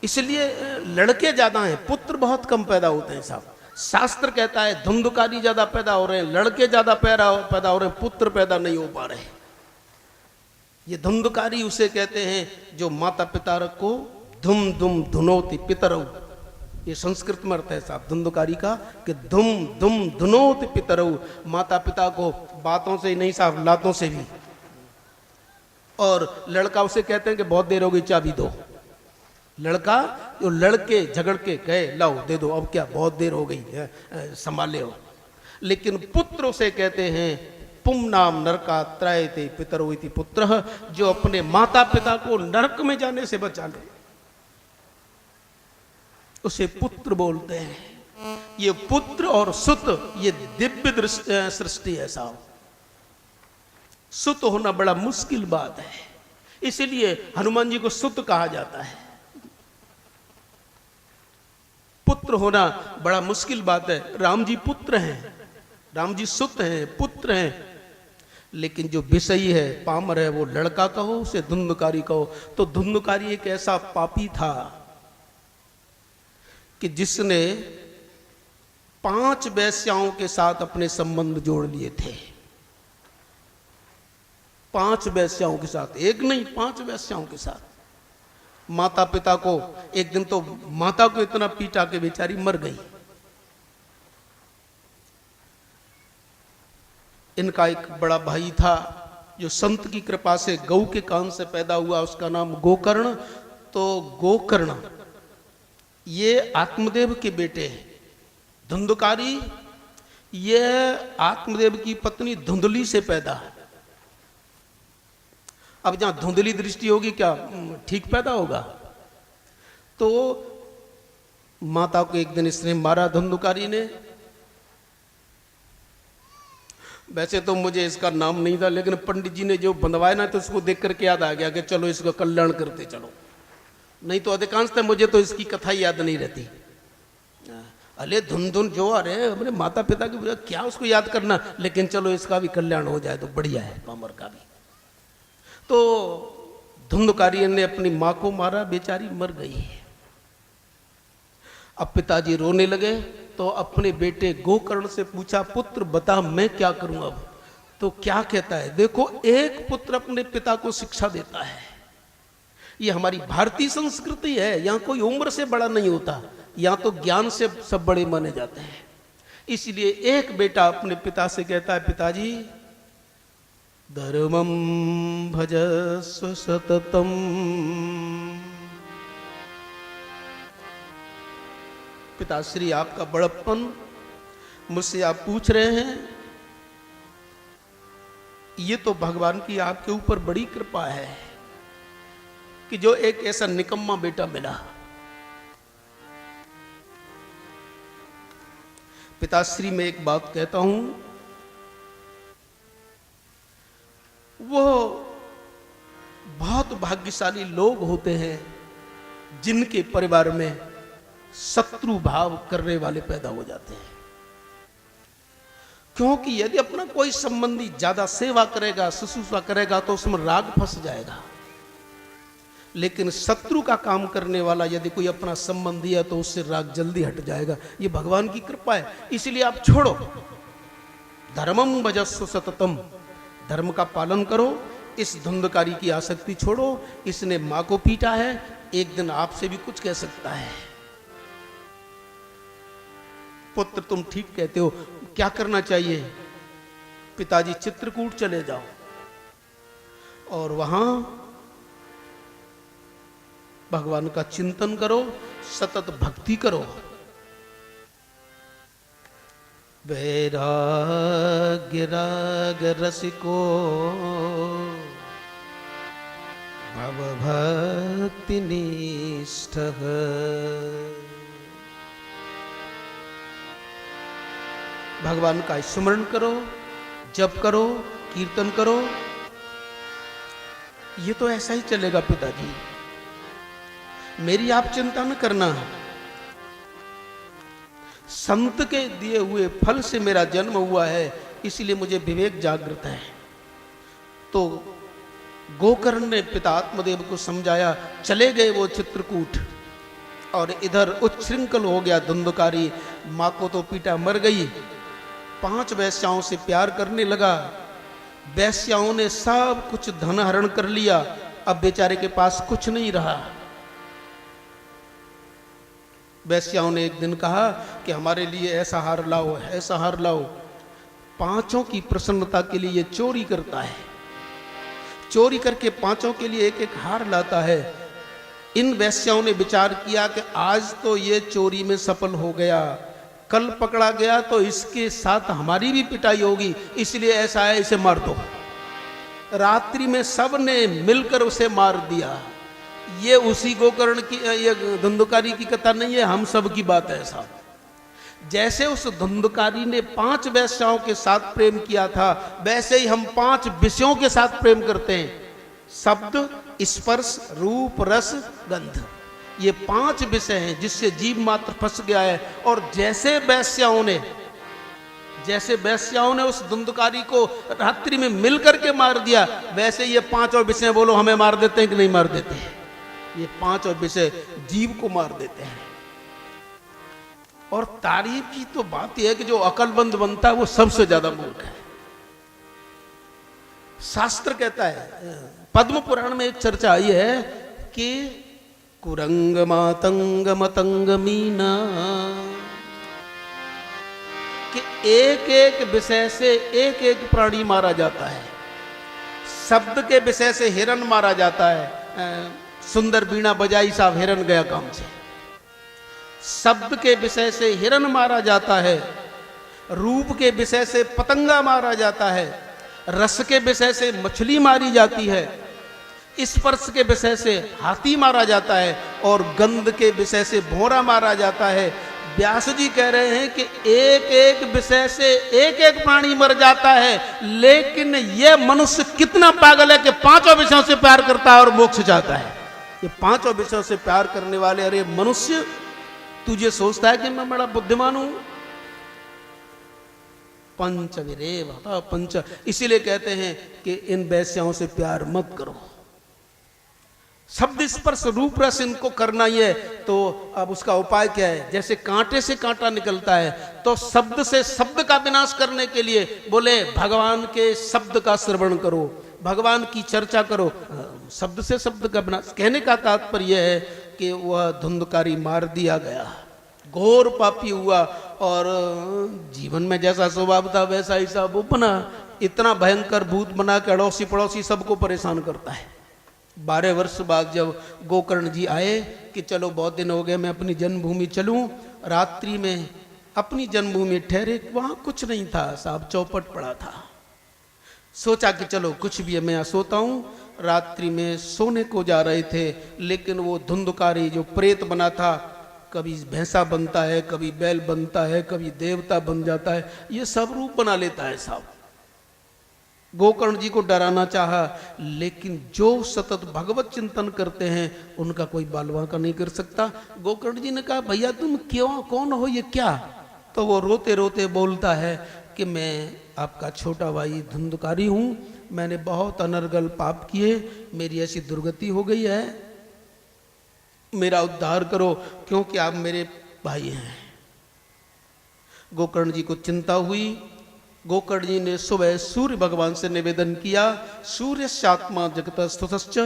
इसलिए लड़के ज्यादा हैं, पुत्र बहुत कम पैदा होते हैं साहब। शास्त्र कहता है धुंधुकारी ज्यादा पैदा हो रहे हैं, लड़के ज्यादा पैदा हो रहे हैं, पुत्र पैदा नहीं हो पा रहे। ये धुंधुकारी उसे कहते हैं जो माता पिता को धुम धुम धुनोति पितरौ, ये संस्कृत में अर्थ है साहब धुंधुकारी का कि धुम धुम धुनोति पितरौ, माता पिता को बातों से ही नहीं साहब, लातों से भी। और लड़का उसे कहते हैं कि बहुत देर हो गई, चाबी दो। लड़का जो लड़के झगड़ के कहे लाओ दे दो, अब क्या बहुत देर हो गई है, संभाले हो। लेकिन पुत्र उसे कहते हैं पुम नाम नरका त्रायते पितरो इति पुत्र, जो अपने माता पिता को नरक में जाने से बचा ले, उसे पुत्र बोलते हैं। ये पुत्र और सुत ये दिव्य सृष्टि है साहब। सुत होना बड़ा मुश्किल बात है, इसीलिए हनुमान जी को सुत कहा जाता है। पुत्र होना बड़ा मुश्किल बात है। राम जी पुत्र हैं, राम जी सुत हैं, पुत्र हैं। लेकिन जो विषयी है, पामर है, वो लड़का कहो उसे धुंधुकारी कहो। तो धुंधुकारी एक ऐसा पापी था कि जिसने 5 वेश्याओं के साथ अपने संबंध जोड़ लिए थे। 5 वेश्याओं के साथ, एक नहीं 5 वेश्याओं के साथ। माता पिता को एक दिन तो माता को इतना पीटा के बेचारी मर गई। इनका एक बड़ा भाई था जो संत की कृपा से गौ के कान से पैदा हुआ, उसका नाम गोकर्ण। तो गोकर्ण ये आत्मदेव के बेटे हैं। धुंधुकारी ये आत्मदेव की पत्नी धुंधली से पैदा है। अब जहां धुंधली दृष्टि होगी क्या ठीक पैदा होगा? तो माता को एक दिन इसने मारा धुंधुकारी ने। वैसे तो मुझे इसका नाम नहीं था, लेकिन पंडित जी ने जो बंधवाया ना तो उसको देख करके याद आ गया कि चलो इसका कल्याण करते चलो। नहीं तो अधिकांशतः मुझे तो इसकी कथा याद नहीं रहती। अरे धुन धुन जो आ रहे अपने माता पिता की क्या उसको याद करना, लेकिन चलो इसका भी कल्याण हो जाए तो बढ़िया है, पामर का भी। तो धुंधुकारी ने अपनी मां को मारा, बेचारी मर गई। अब पिताजी रोने लगे तो अपने बेटे गोकर्ण से पूछा, पुत्र बता मैं क्या करूं अब? तो क्या कहता है, देखो एक पुत्र अपने पिता को शिक्षा देता है। ये हमारी भारतीय संस्कृति है, यहां कोई उम्र से बड़ा नहीं होता, यहां तो ज्ञान से सब बड़े माने जाते हैं। इसलिए एक बेटा अपने पिता से कहता है, पिताजी धर्मं भजस्व सततम। पिताश्री आपका बड़प्पन मुझसे आप पूछ रहे हैं, ये तो भगवान की आपके ऊपर बड़ी कृपा है कि जो एक ऐसा निकम्मा बेटा मिला। पिताश्री में एक बात कहता हूं, वो बहुत भाग्यशाली लोग होते हैं जिनके परिवार में शत्रु भाव करने वाले पैदा हो जाते हैं। क्योंकि यदि अपना कोई संबंधी ज्यादा सेवा करेगा, शुश्रूषा करेगा, तो उसमें राग फंस जाएगा। लेकिन शत्रु का काम करने वाला यदि कोई अपना संबंधी है तो उससे राग जल्दी हट जाएगा। ये भगवान की कृपा है। इसलिए आप छोड़ो, धर्मम भजस्व सततम, धर्म का पालन करो, इस धुंधकारी की आसक्ति छोड़ो। इसने मां को पीटा है, एक दिन आपसे भी कुछ कह सकता है। पुत्र तुम ठीक कहते हो, क्या करना चाहिए? पिताजी चित्रकूट चले जाओ और वहां भगवान का चिंतन करो, सतत भक्ति करो। वैराग्य राग रसिको भव भक्ति निष्ठ, भगवान का स्मरण करो, जप करो, कीर्तन करो। ये तो ऐसा ही चलेगा पिताजी, मेरी आप चिंता न करना। संत के दिए हुए फल से मेरा जन्म हुआ है, इसलिए मुझे विवेक जागृत है। तो गोकर्ण ने पिता आत्मदेव को समझाया, चले गए वो चित्रकूट। और इधर उच्छृंखल हो गया धुंधकारी, मां को तो पीटा, मर गई। 5 वैश्याओं से प्यार करने लगा। वैश्याओं ने सब कुछ धन हरण कर लिया, अब बेचारे के पास कुछ नहीं रहा। वैश्याओं ने एक दिन कहा कि हमारे लिए ऐसा हार लाओ, ऐसा हार लाओ। 5 की प्रसन्नता के लिए ये चोरी करता है, चोरी करके 5 के लिए एक एक हार लाता है। इन वैश्याओं ने विचार किया कि आज तो ये चोरी में सफल हो गया, कल पकड़ा गया तो इसके साथ हमारी भी पिटाई होगी, इसलिए ऐसा है, इसे मार दो। रात्रि में सब ने मिलकर उसे मार दिया। ये उसी गोकर्ण की, ये धुंधकारी की कथा नहीं है, हम सब की बात है साहब। जैसे उस धुंधकारी ने 5 वैश्याओं के साथ प्रेम किया था, वैसे ही हम 5 विषयों के साथ प्रेम करते हैं। शब्द, स्पर्श, रूप, रस, गंध, ये 5 विषय हैं जिससे जीव मात्र फंस गया है। और जैसे वैश्याओं ने उस धुंधकारी को रात्रि में मिलकर के मार दिया, वैसे ये 5 विषय बोलो हमें मार देते हैं कि नहीं मार देते हैं? ये 5 विषय जीव को मार देते हैं। और तारीफ की तो बात यह है कि जो अकलमंद बनता है वो सबसे ज्यादा मूर्ख है। शास्त्र कहता है, पद्म पुराण में एक चर्चा आई है कि कुरंग मातंग मतंग मीना, कि एक एक विषय से एक एक प्राणी मारा जाता है। शब्द के विषय से हिरण मारा जाता है, सुंदर बीणा बजाई साहब हिरण गया काम से। शब्द के विषय से हिरण मारा जाता है, रूप के विषय से पतंगा मारा जाता है, रस के विषय से मछली मारी जाती है, स्पर्श के विषय से हाथी मारा जाता है, और गंध के विषय से भौरा मारा जाता है। व्यास जी कह रहे हैं कि एक एक विषय से एक एक प्राणी मर जाता है, लेकिन यह मनुष्य कितना पागल है कि 5 विषयों से प्यार करता है और मोक्ष चाहता है। ये 5 विषयों से प्यार करने वाले, अरे मनुष्य तुझे सोचता है कि मैं बड़ा बुद्धिमान हूं? पंचविरेव पंच, इसीलिए कहते हैं कि इन वैश्याओं से प्यार मत करो। शब्द, स्पर्श, रूप, रस इनको करना ही है। तो अब उसका उपाय क्या है? जैसे कांटे से कांटा निकलता है, तो शब्द से शब्द का विनाश करने के लिए बोले भगवान के शब्द का श्रवण करो, भगवान की चर्चा करो। शब्द से शब्द का विनाश, कहने का तात्पर्य है कि वह धुंधकारी मार दिया गया, घोर पापी हुआ, और जीवन में जैसा स्वभाव था वैसा ही सब वो बना। इतना भयंकर भूत बना के अड़ोसी पड़ोसी सबको परेशान करता है। 12 वर्ष बाद जब गोकर्ण जी आए कि चलो बहुत दिन हो गए, मैं अपनी जन्मभूमि चलूं, रात्रि में अपनी जन्मभूमि ठहरे, वहां कुछ नहीं था साहब, चौपट पड़ा था। सोचा कि चलो कुछ भी है, मैं सोता हूं। रात्रि में सोने को जा रहे थे, लेकिन वो धुंधकारी जो प्रेत बना था कभी भैंसा बनता है, कभी बैल बनता है, कभी देवता बन जाता है, ये सब रूप बना लेता है साहब। गोकर्ण जी को डराना चाहा, लेकिन जो सतत भगवत चिंतन करते हैं उनका कोई बालवा का नहीं कर सकता। गोकर्ण जी ने कहा भैया तुम क्यों, कौन हो, ये क्या? तो वो रोते रोते बोलता है कि मैं आपका छोटा भाई धुंधकारी हूं, मैंने बहुत अनर्गल पाप किए, मेरी ऐसी दुर्गति हो गई है, मेरा उद्धार करो क्योंकि आप मेरे भाई हैं। गोकर्ण जी को चिंता हुई। गोकर्ण जी ने सुबह सूर्य भगवान से निवेदन किया, सूर्य आत्मा जगत स्तुतश्च,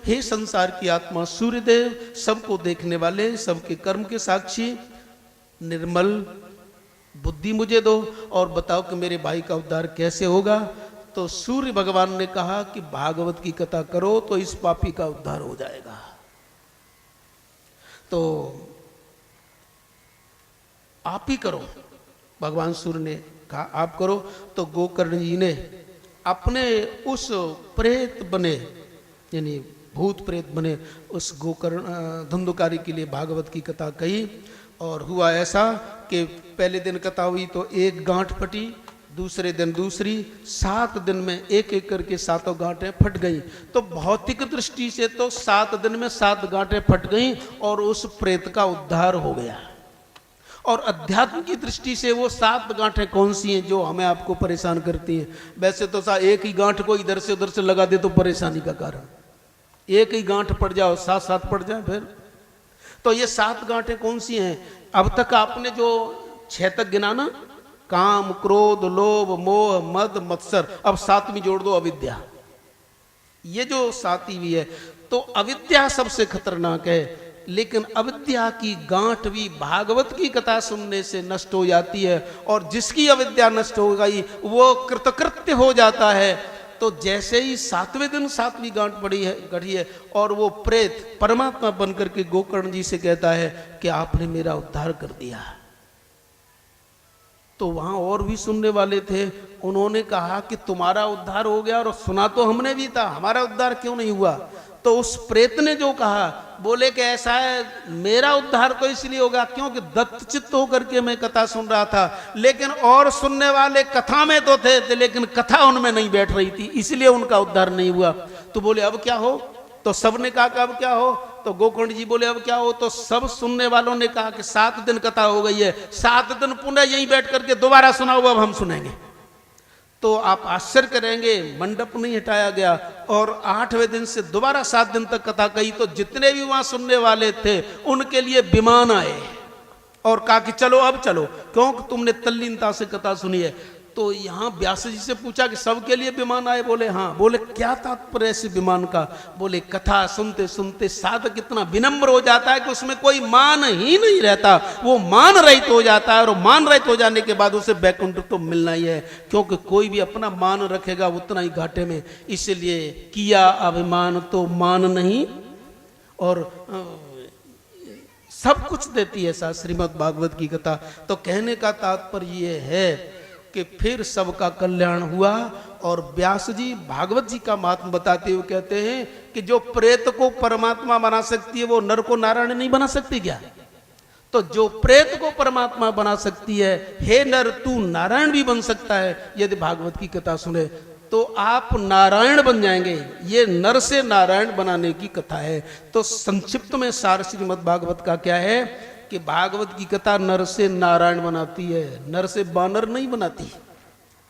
हे संसार की आत्मा सूर्यदेव, सबको देखने वाले, सबके कर्म के साक्षी, निर्मल बुद्धि मुझे दो और बताओ कि मेरे भाई का उद्धार कैसे होगा। तो सूर्य भगवान ने कहा कि भागवत की कथा करो तो इस पापी का उद्धार हो जाएगा। तो आप ही करो, भगवान सूर्य ने कहा आप करो। तो गोकर्ण जी ने अपने उस प्रेत बने, यानी भूत प्रेत बने, उस गोकर्ण धुंधकारी के लिए भागवत की कथा कही। और हुआ ऐसा कि पहले दिन कथा हुई तो एक गांठ फटी, दूसरे दिन दूसरी, 7 दिन में एक एक करके 7 गांठें फट गई। तो भौतिक दृष्टि से तो 7 दिन में 7 गांठें फट गई और उस प्रेत का उद्धार हो गया। और अध्यात्म की दृष्टि से वो 7 गांठें कौन सी हैं जो हमें आपको परेशान करती हैं? वैसे तो एक ही गांठ को इधर से उधर से लगा दे तो परेशानी का कारण, एक ही गांठ पड़ जाओ, 7-7 पड़ जाए फिर। तो ये 7 गांठें कौन सी हैं? अब तक आपने जो 6 तक गिना ना, काम, क्रोध, लोभ, मोह, मद, मत्सर, अब 7वीं जोड़ दो अविद्या। ये जो 7वीं है, तो अविद्या सबसे खतरनाक है। लेकिन अविद्या की गांठ भी भागवत की कथा सुनने से नष्ट हो जाती है, और जिसकी अविद्या नष्ट हो गई वो कृतकृत्य हो जाता है। तो जैसे ही 7वें दिन 7वीं गांठ गढ़ी है और वो प्रेत परमात्मा बनकर के गोकर्ण जी से कहता है कि आपने मेरा उद्धार कर दिया। तो वहां और भी सुनने वाले थे, उन्होंने कहा कि तुम्हारा उद्धार हो गया, और सुना तो हमने भी था, हमारा उद्धार क्यों नहीं हुआ? तो उस प्रेत ने जो कहा, बोले कि ऐसा है, मेरा उद्धार तो इसलिए होगा क्योंकि दत्तचित्त होकर के मैं कथा सुन रहा था, लेकिन और सुनने वाले कथा में तो थे लेकिन कथा उनमें नहीं बैठ रही थी, इसलिए उनका उद्धार नहीं हुआ। तो बोले अब क्या हो? तो सबने कहा कि अब क्या हो? तो गोकर्ण जी बोले अब क्या हो? तो सब सुनने वालों ने कहा कि 7 दिन कथा हो गई है, 7 दिन पुनः यहीं बैठ करके दोबारा सुनाओ, अब हम सुनेंगे। तो आप आश्चर्य करेंगे, मंडप नहीं हटाया गया और 8वें दिन से दोबारा 7 दिन तक कथा कही। तो जितने भी वहां सुनने वाले थे उनके लिए विमान आए और कहा कि चलो अब चलो, क्योंकि तुमने तल्लीनता से कथा सुनी है। तो यहां व्यास जी से पूछा कि सबके लिए विमान आए? बोले हाँ। बोले क्या तात्पर्य ऐसे विमान का? बोले कथा सुनते सुनते साधक इतना विनम्र हो जाता है कि उसमें कोई मान ही नहीं रहता, वो मान रहित हो जाता है, और मान रहित हो जाने के बाद उसे बैकुंठ तो मिलना ही है, क्योंकि कोई भी अपना मान रखेगा उतना ही घाटे में। इसलिए किया अभिमान तो मान नहीं, और सब कुछ देती है ऐसा श्रीमद् भागवत की कथा। तो कहने का तात्पर्य ये है कि फिर सबका कल्याण हुआ। और व्यास जी भागवत जी का महात्म बताते हुए कहते हैं कि जो प्रेत को परमात्मा बना सकती है वो नर को नारायण नहीं बना सकती क्या? तो जो प्रेत को परमात्मा बना सकती है, हे नर तू नारायण भी बन सकता है यदि भागवत की कथा सुने, तो आप नारायण बन जाएंगे। ये नर से नारायण बनाने की कथा है। तो संक्षिप्त में सार श्रीमद् भागवत का क्या है कि भागवत की कथा नर से नारायण बनाती है, नर से बानर नहीं बनाती।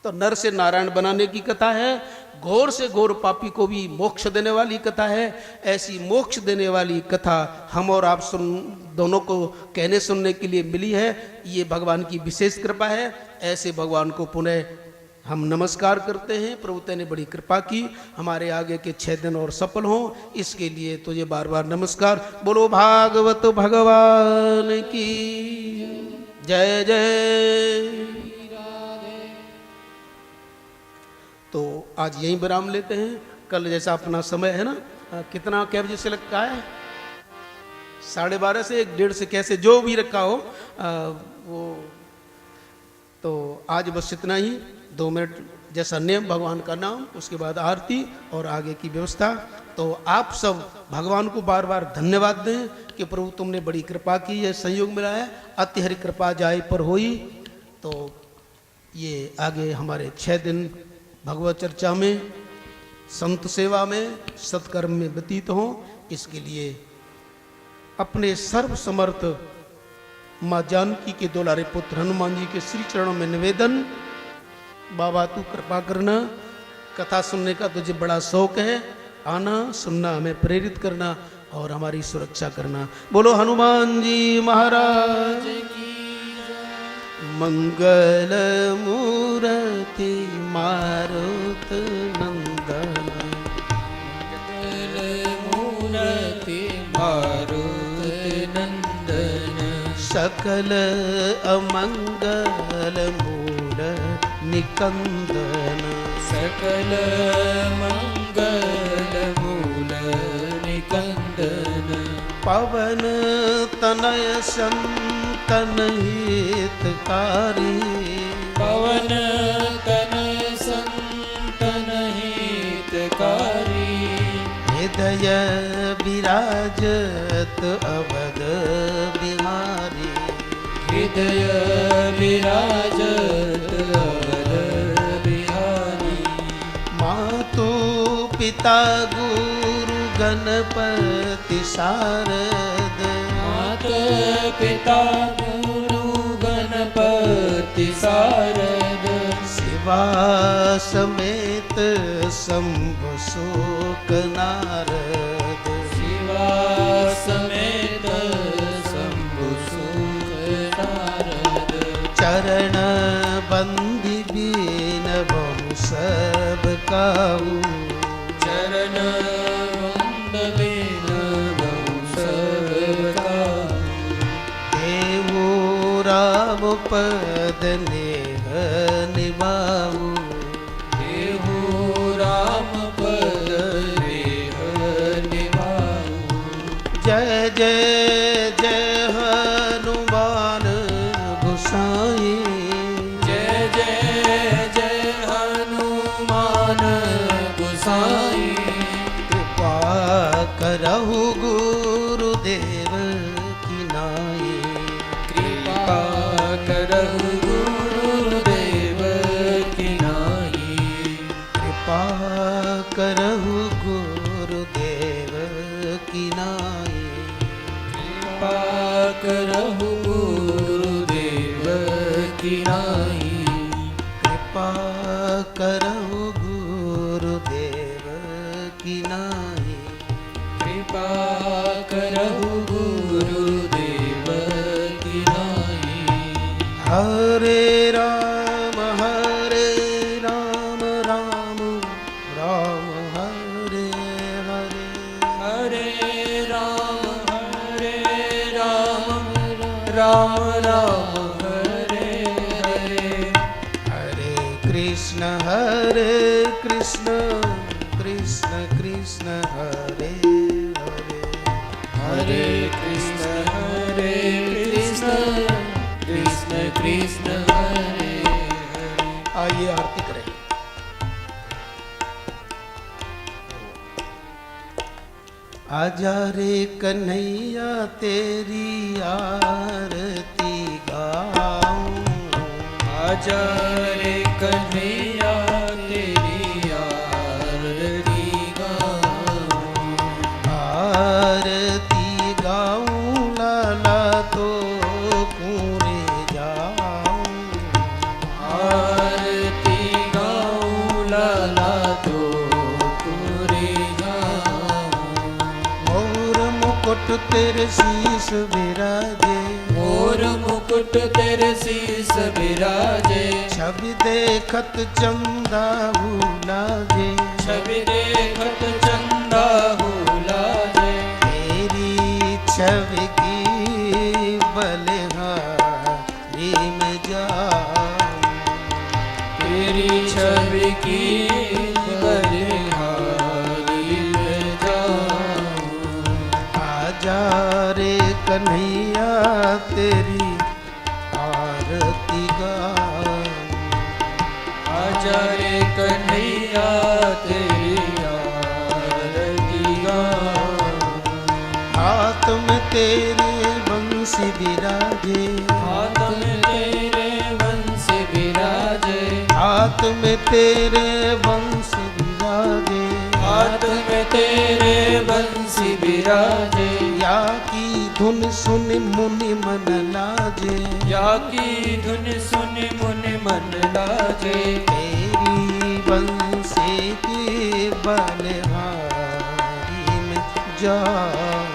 तो नर से नारायण बनाने की कथा है, घोर से घोर पापी को भी मोक्ष देने वाली कथा है। ऐसी मोक्ष देने वाली कथा हम और आप दोनों को कहने सुनने के लिए मिली है। ये भगवान की विशेष कृपा है। ऐसे भगवान को पुनः हम नमस्कार करते हैं। प्रभु ने बड़ी कृपा की, हमारे आगे के 6 दिन और सफल हों, इसके लिए तुझे बार बार नमस्कार। बोलो भागवत भगवान की जय जय। तो आज यहीं विराम लेते हैं। कल जैसा अपना समय है ना, कितना क्या बजे से लगता है? 12:30 से 1:30 से, कैसे जो भी रखा हो वो। तो आज बस इतना ही। 2 मिनट जैसा नियम, भगवान का नाम, उसके बाद आरती और आगे की व्यवस्था। तो आप सब भगवान को बार बार धन्यवाद दें कि प्रभु तुमने बड़ी कृपा की है, संयोग मिला है, अति हरि कृपा जाय पर होई। तो ये आगे हमारे 6 दिन भगवत चर्चा में, संत सेवा में, सत्कर्म में व्यतीत हों, इसके लिए अपने सर्व समर्थ माँ जानकी के दुलारे पुत्र हनुमान जी के श्री चरणों में निवेदन। बाबा तू कृपा करना, कथा सुनने का तुझे बड़ा शौक है, आना सुनना, हमें प्रेरित करना और हमारी सुरक्षा करना। बोलो हनुमान जी महाराज की। मंगल मूर्ति मारुत नंदन, मंगल मूर्ति मारुत नंदन, सकल अमंगल मूल निकंदन, सकल मंगल मूल निकंदन, पवन तनय संतन हितकारी, पवन तनय संतन हितकारी, हृदय विराजत अवध बिहारी, हृदय विराजत अवध बिहारी, मातु पिता गुरु गणपति शारद, माता पिता गुरु गणपति शारद, शिवा समेत शंभु शोक नारद, शिवा समेत शंभु सुख नारद, चरण बंदी बीन बहु सब काऊ, चरण वंद बिन बहु सब काऊ, देवो राम पद नेह निभाऊ, देहु राम पद देह निभाऊ, जय जय जय हनुमान गोसाई, जय जय जय हनुमान गोसाई, कृपा करहु गुरुदेव की नाई, कृपा करहु गुरुदेव की नाई, कृपा करहु गुरुदेव की नाई, कृपा करहु गुरुदेव की नाई, कृपा करहु गुरुदेव की नाई, कृपा करहु गुरुदेव की नाई, हरे राम राम राम हरे हरे, हरे राम राम राम हरे हरे, हरे कृष्ण कृष्ण कृष्ण हरे हरे, हरे कृष्ण कृष्ण कृष्ण हरे हरे। आइए आरती करें। आजा रे कन्हैया तेरी आरती गाऊं, आजा रे कन्हैया तेरी आरती गाऊं, आरती गाऊं लाला तो पूरे जाऊं, आरती गाऊं लाला तो पूरे गाऊं, मोर मुकुट तेरे शीश विराजे, मोर मुकुट तेरे शीस विराजे, छवि देखत चंदा लाजे, छवि देखत चंदा लाजे, तेरी छवि की बलिहारी में जाऊं, तेरी छवि की बलिहारी में जाऊं, आजा रे कन्हैया तेरी आरती गाऊं, आज आजा रे कन्हैया तेरी आरती गाऊं। हाथ में तेरे बंसी विराजे, हाथ में तेरे बंसी विराजे, हाथ में तेरे बंसी विराजे, हाथ में तेरे बंसी विराजे। या की धुन सुन मुनि मन लाजे, या की धुन सुन मुनि मन लाजे। तेरी बंसी की बलिहारी में जाऊं,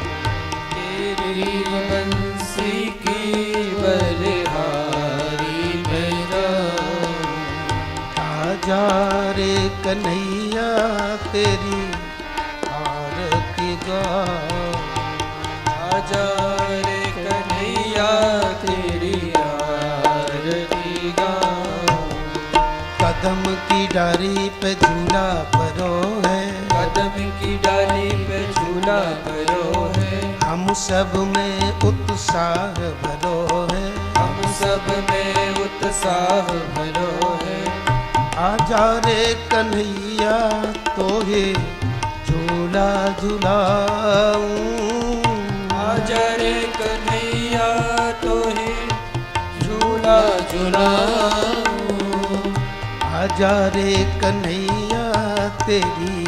तेरी बंसी की बलिहारी में जाऊं। आजा रे कन्हैया तेरी आरती गाऊं। आजा रे कन्हैया तेरी आरती गाऊं। कदम की डारी पे झूला परो है, कदम की डाली पे झूला करो है। हम सब में उत्साह भरो है, हम सब में उत्साह भरो है। आजा रे कन्हैया तोहे झूला झूलाऊं। आजा रे कन्हैया तोहे झूला झूलाऊं। आजा रे कन्हैया तेरी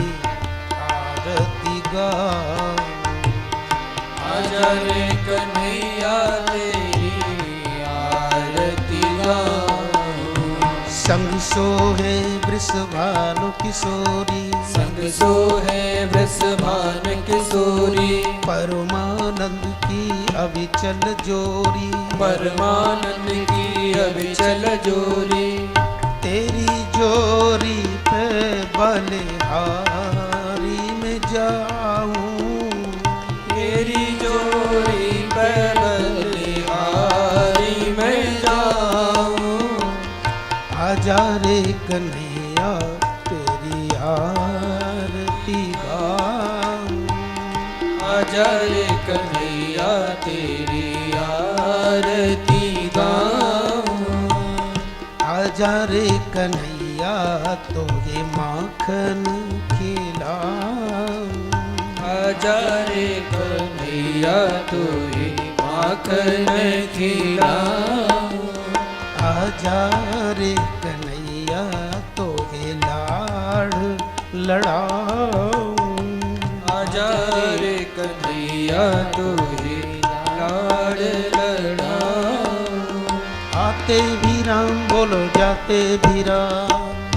आरती गाऊं। आजा रे कन्हैया तेरी आरती गाऊं। संग सोहे वृषभानु किशोरी, संग सोहे वृषभान किशोरी। परमानंद की अविचल जोरी, परमानंद की अविचल जोरी। तेरी जोरी पे बलिहारी में जाऊं। तेरी जोरी पे बलिहारी में जाऊं। आजा रे कन्हैया तेरी आरती गाऊं। आजा रे कन्हैया तेरी आरती गाऊं। आजा रे कन्हैया तोहे माखन खिलाऊं। आजा रे कन्हैया तोहे माखन खिलाऊं। आजा रे कन्हैया तोहे लाड़ लड़ाऊं। आजा रे कन्हैया तोहे लाड़ लड़ाऊं। आते भी राम बोलो जाते भी राम,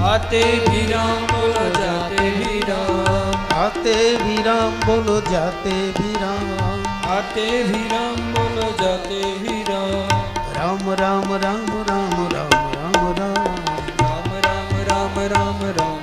आते भी राम बोलो जाते भी राम। आते भी राम बोलो जाते भी राम। आते भी राम बोलो जाते भी राम। राम राम राम राम राम राम राम। राम राम राम राम राम